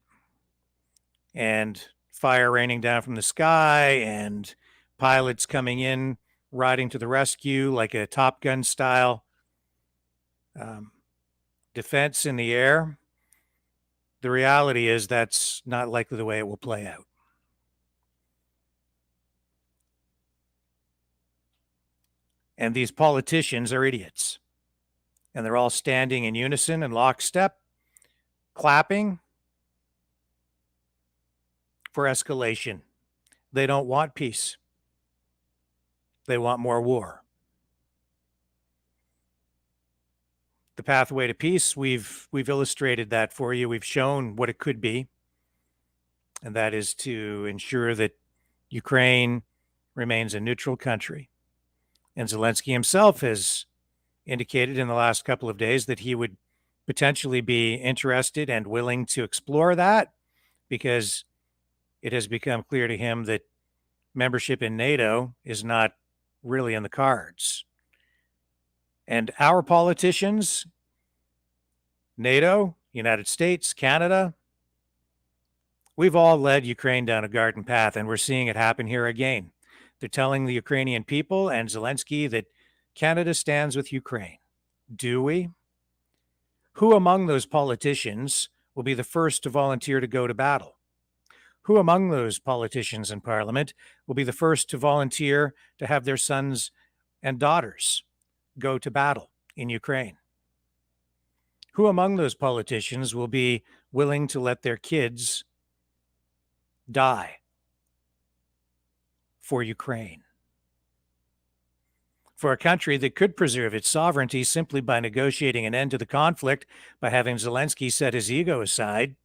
and fire raining down from the sky and pilots coming in, riding to the rescue like a Top Gun style defense in the air. The reality is that's not likely the way it will play out. And these politicians are idiots. And they're all standing in unison and lockstep, clapping for escalation. They don't want peace. They want more war. The pathway to peace, we've illustrated that for you. We've shown what it could be. And that is to ensure that Ukraine remains a neutral country. And Zelensky himself has indicated in the last couple of days that he would potentially be interested and willing to explore that, because it has become clear to him that membership in NATO is not really in the cards. And our politicians, NATO, United States, Canada, we've all led Ukraine down a garden path, and we're seeing it happen here again. They're telling the Ukrainian people and Zelensky that Canada stands with Ukraine. Do we? Who among those politicians will be the first to volunteer to go to battle? Who among those politicians in Parliament will be the first to volunteer to have their sons and daughters go to battle in Ukraine? Who among those politicians will be willing to let their kids die for Ukraine? For a country that could preserve its sovereignty simply by negotiating an end to the conflict, by having Zelensky set his ego aside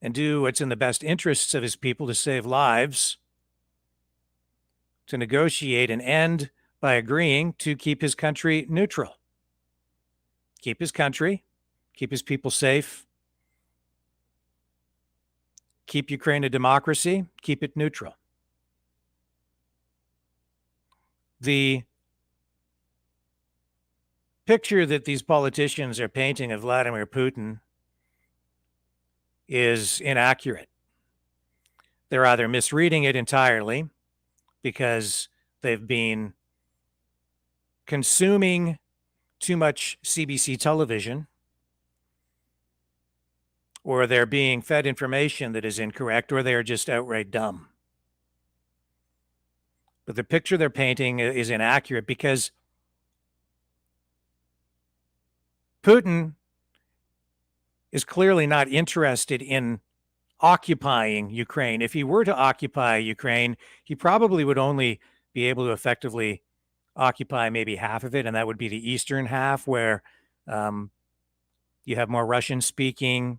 and do what's in the best interests of his people to save lives, to negotiate an end by agreeing to keep his country neutral, keep his country, keep his people safe, keep Ukraine a democracy, keep it neutral. The picture that these politicians are painting of Vladimir Putin is inaccurate. They're either misreading it entirely because they've been consuming too much CBC television, or they're being fed information that is incorrect, or they are just outright dumb. But the picture they're painting is inaccurate, because Putin is clearly not interested in occupying Ukraine. If he were to occupy Ukraine, he probably would only be able to effectively occupy maybe half of it, and that would be the eastern half, where you have more Russian-speaking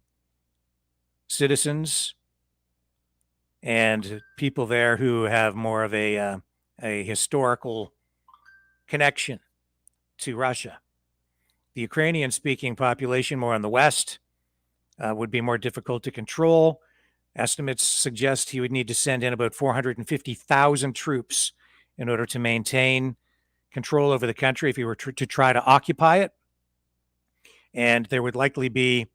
citizens and people there who have more of a historical connection to Russia. The Ukrainian-speaking population, more in the west, would be more difficult to control, Estimates suggest he would need to send in about 450,000 troops in order to maintain control over the country if he were to try to occupy it. And there would likely be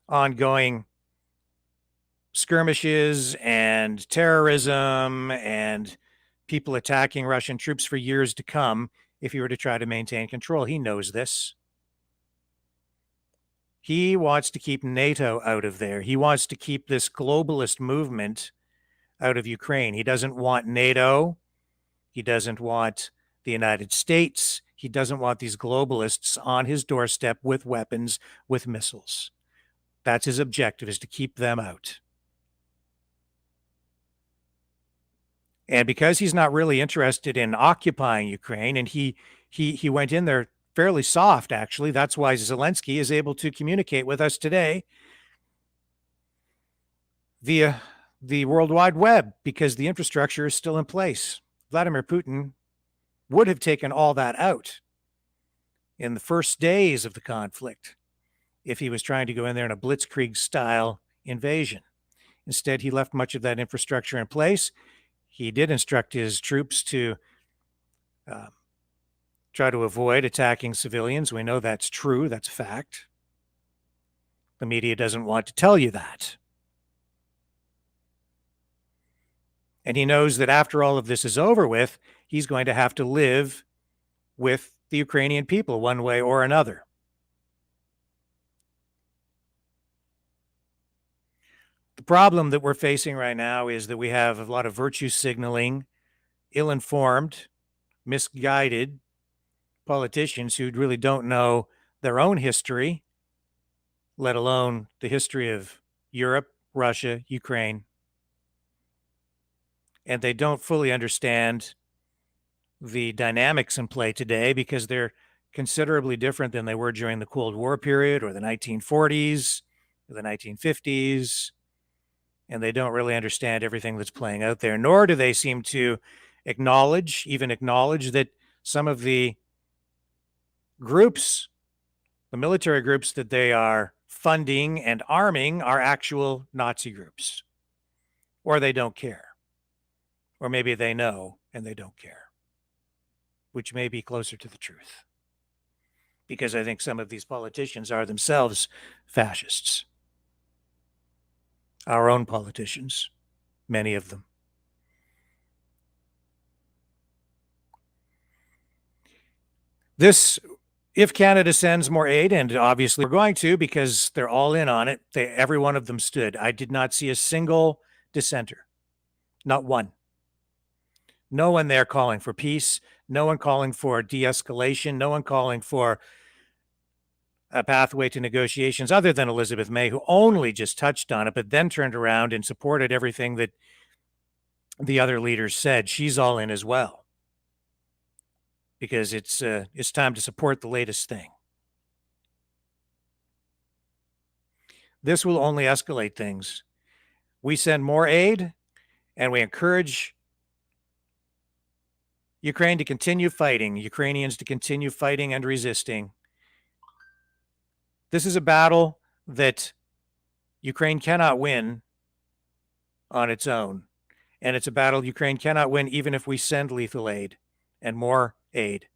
ongoing skirmishes and terrorism and people attacking Russian troops for years to come if he were to try to maintain control. He knows this. He wants to keep NATO out of there. He wants to keep this globalist movement out of Ukraine. He doesn't want NATO. He doesn't want the United States. He doesn't want these globalists on his doorstep with weapons, with missiles. That's his objective, is to keep them out. And because he's not really interested in occupying Ukraine, and he went in there fairly soft, actually. That's why Zelensky is able to communicate with us today via the World Wide Web, because the infrastructure is still in place. Vladimir Putin would have taken all that out in the first days of the conflict if he was trying to go in there in a blitzkrieg-style invasion. Instead, he left much of that infrastructure in place. He did instruct his troops to try to avoid attacking civilians. We know that's true. That's a fact. The media doesn't want to tell you that. And he knows that after all of this is over with, he's going to have to live with the Ukrainian people one way or another. The problem that we're facing right now is that we have a lot of virtue signaling, ill-informed, misguided politicians who really don't know their own history, let alone the history of Europe, Russia, Ukraine. And they don't fully understand the dynamics in play today because they're considerably different than they were during the Cold War period or the 1940s or the 1950s. And they don't really understand everything that's playing out there, nor do they seem to acknowledge that some of the groups, the military groups that they are funding and arming, are actual Nazi groups. Or they don't care. Or maybe they know and they don't care, which may be closer to the truth. Because I think some of these politicians are themselves fascists. Our own politicians, many of them. This, if Canada sends more aid, and obviously we're going to because they're all in on it, every one of them stood. I did not see a single dissenter, not one. No one there calling for peace, no one calling for de-escalation, no one calling for a pathway to negotiations other than Elizabeth May, who only just touched on it, but then turned around and supported everything that the other leaders said. She's all in as well, because it's time to support the latest thing. This will only escalate things. We send more aid, and we encourage Ukraine to continue fighting, Ukrainians to continue fighting and resisting. This is a battle that Ukraine cannot win on its own. And it's a battle Ukraine cannot win even if we send lethal aid and more aid.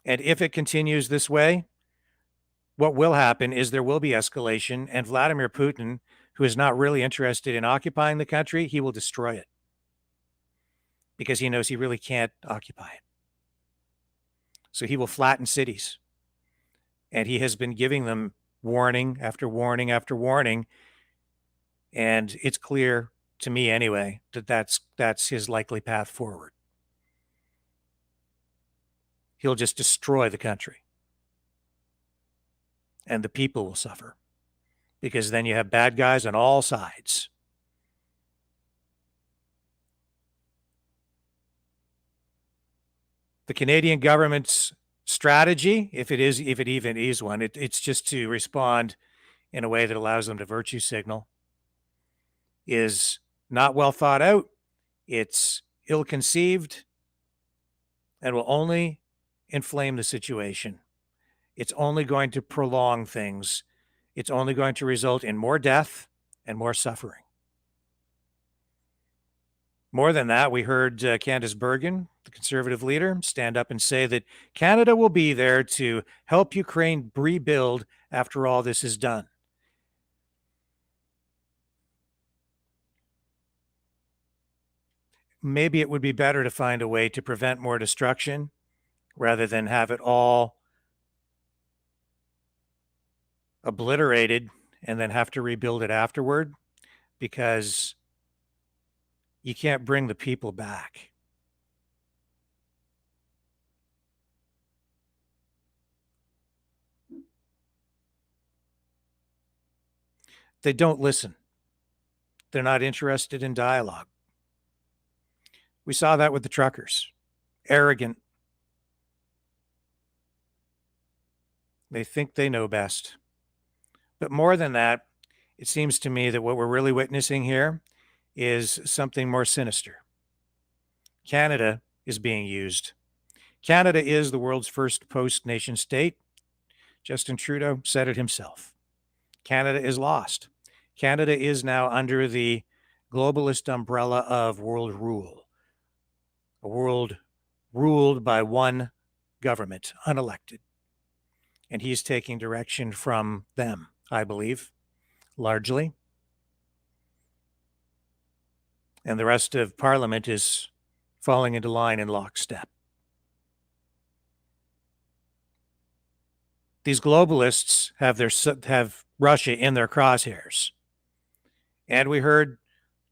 And if it continues this way, what will happen is there will be escalation, and Vladimir Putin, who is not really interested in occupying the country, he will destroy it. Because he knows he really can't occupy it. So he will flatten cities. And he has been giving them warning after warning after warning. And it's clear to me anyway that that's his likely path forward. He'll just destroy the country. And the people will suffer. Because then you have bad guys on all sides. The Canadian government's strategy, if it even is one, it's just to respond in a way that allows them to virtue signal, is not well thought out. It's ill-conceived and will only inflame the situation. It's only going to prolong things. It's only going to result in more death and more suffering. More than that, we heard Candace Bergen, the Conservative leader, stand up and say that Canada will be there to help Ukraine rebuild after all this is done. Maybe it would be better to find a way to prevent more destruction rather than have it all obliterated and then have to rebuild it afterward, because you can't bring the people back. They don't listen. They're not interested in dialogue. We saw that with the truckers. Arrogant. They think they know best. But more than that, it seems to me that what we're really witnessing here is something more sinister. Canada is being used. Canada is the world's first post-nation state. Justin Trudeau said it himself. Canada is lost. Canada is now under the globalist umbrella of world rule. A world ruled by one government, unelected. And he's taking direction from them, I believe, largely. And the rest of Parliament is falling into line in lockstep. These globalists have Russia in their crosshairs. And we heard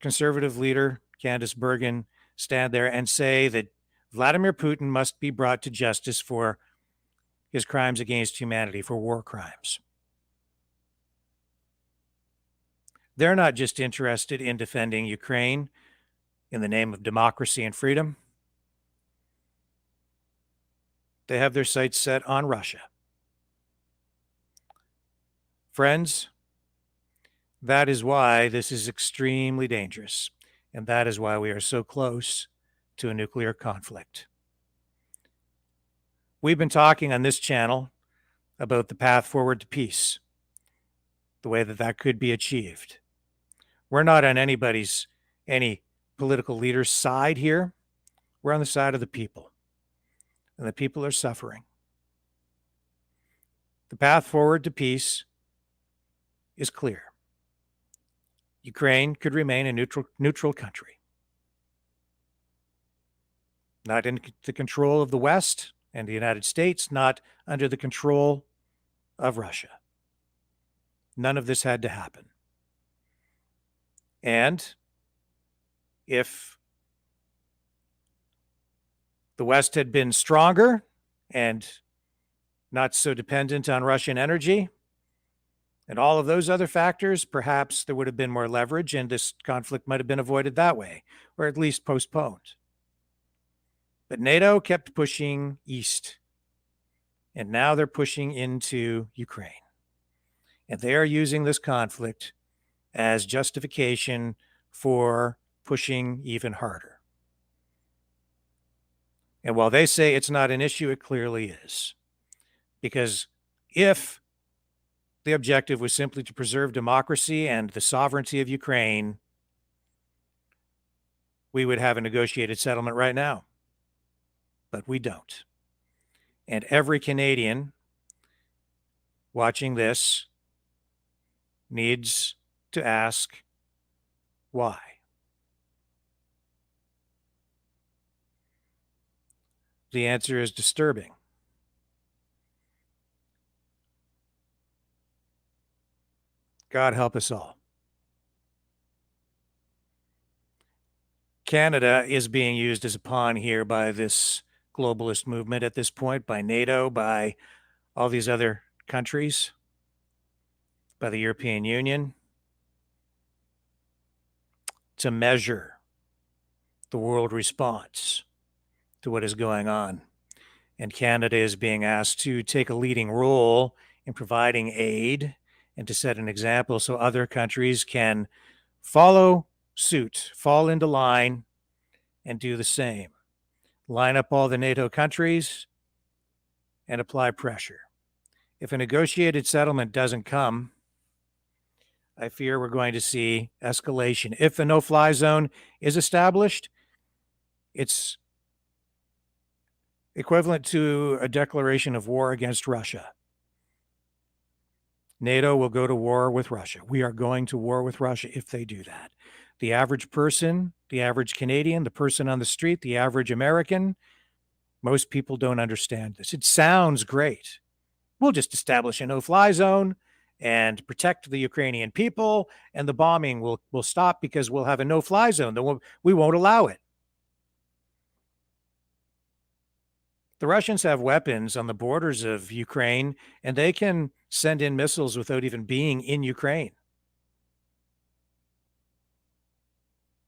Conservative leader Candace Bergen stand there and say that Vladimir Putin must be brought to justice for his crimes against humanity, for war crimes. They're not just interested in defending Ukraine in the name of democracy and freedom. They have their sights set on Russia. Friends, that is why this is extremely dangerous, and that is why we are so close to a nuclear conflict. We've been talking on this channel about the path forward to peace, the way that that could be achieved. We're not on any political leader's side here. We're on the side of the people, and the people are suffering. The path forward to peace is clear. Ukraine could remain a neutral country, not in the control of the West and the United States, not under the control of Russia. None of this had to happen. And if the West had been stronger and not so dependent on Russian energy and all of those other factors, perhaps there would have been more leverage and this conflict might have been avoided that way, or at least postponed. But NATO kept pushing east, and now they're pushing into Ukraine. And they are using this conflict as justification for pushing even harder. And while they say it's not an issue, it clearly is. Because if the objective was simply to preserve democracy and the sovereignty of Ukraine, we would have a negotiated settlement right now. But we don't. And every Canadian watching this needs to ask why. The answer is disturbing. God help us all. Canada is being used as a pawn here by this globalist movement at this point, by NATO, by all these other countries, by the European Union, to measure the world response to what is going on. And Canada is being asked to take a leading role in providing aid and to set an example so other countries can follow suit, fall into line, and do the same. Line up all the NATO countries and apply pressure. If a negotiated settlement doesn't come, I fear we're going to see escalation. If a no-fly zone is established, it's equivalent to a declaration of war against Russia. NATO will go to war with Russia. We are going to war with Russia if they do that. The average person, the average Canadian, the person on the street, the average American, most people don't understand this. It sounds great. We'll just establish a no-fly zone and protect the Ukrainian people, and the bombing will stop because we'll have a no-fly zone. We won't allow it. The Russians have weapons on the borders of Ukraine, and they can send in missiles without even being in Ukraine.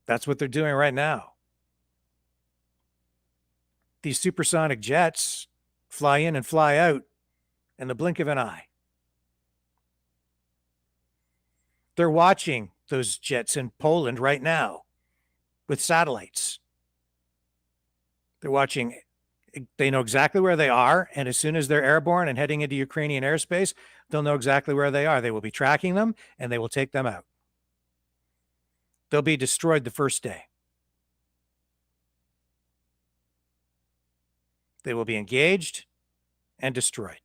That's what they're doing right now. These supersonic jets fly in and fly out in the blink of an eye. They're watching those jets in Poland right now with satellites. They're watching. They know exactly where they are, and as soon as they're airborne and heading into Ukrainian airspace, they'll know exactly where they are. They will be tracking them, and they will take them out. They'll be destroyed the first day. They will be engaged and destroyed.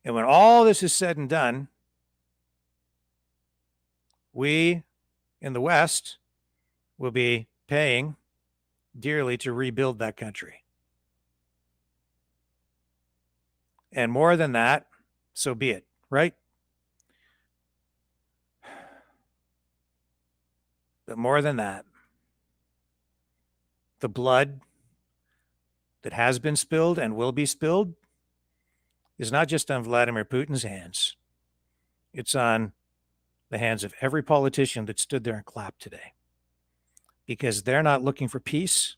And when all this is said and done, we in the West will be paying dearly to rebuild that country. And more than that, so be it, right? But more than that, the blood that has been spilled and will be spilled is not just on Vladimir Putin's hands. It's on the hands of every politician that stood there and clapped today. Because they're not looking for peace.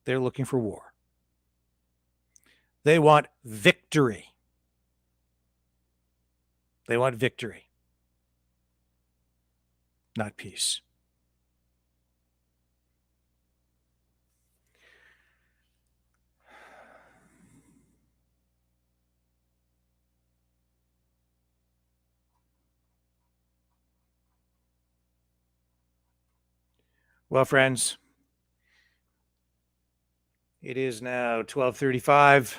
They're looking for war. They want victory. They want victory, not peace. Well, friends, it is now 12:35.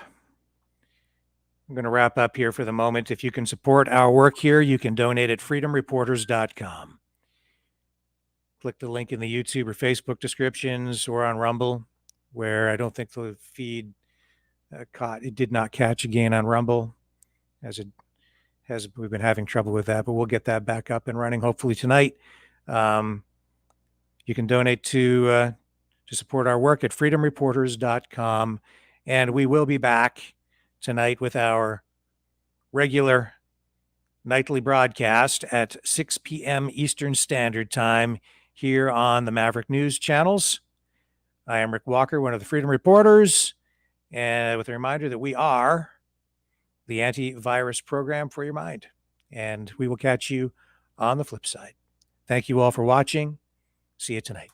I'm going to wrap up here for the moment. If you can support our work here, you can donate at freedomreporters.com. Click the link in the YouTube or Facebook descriptions or on Rumble, where I don't think the feed it did not catch again on Rumble, as we've been having trouble with that, but we'll get that back up and running hopefully tonight. You can donate to support our work at freedomreporters.com. And we will be back tonight with our regular nightly broadcast at 6 p.m. Eastern Standard Time here on the Maverick News channels. I am Rick Walker, one of the Freedom Reporters, and with a reminder that we are the antivirus program for your mind. And we will catch you on the flip side. Thank you all for watching. See you tonight.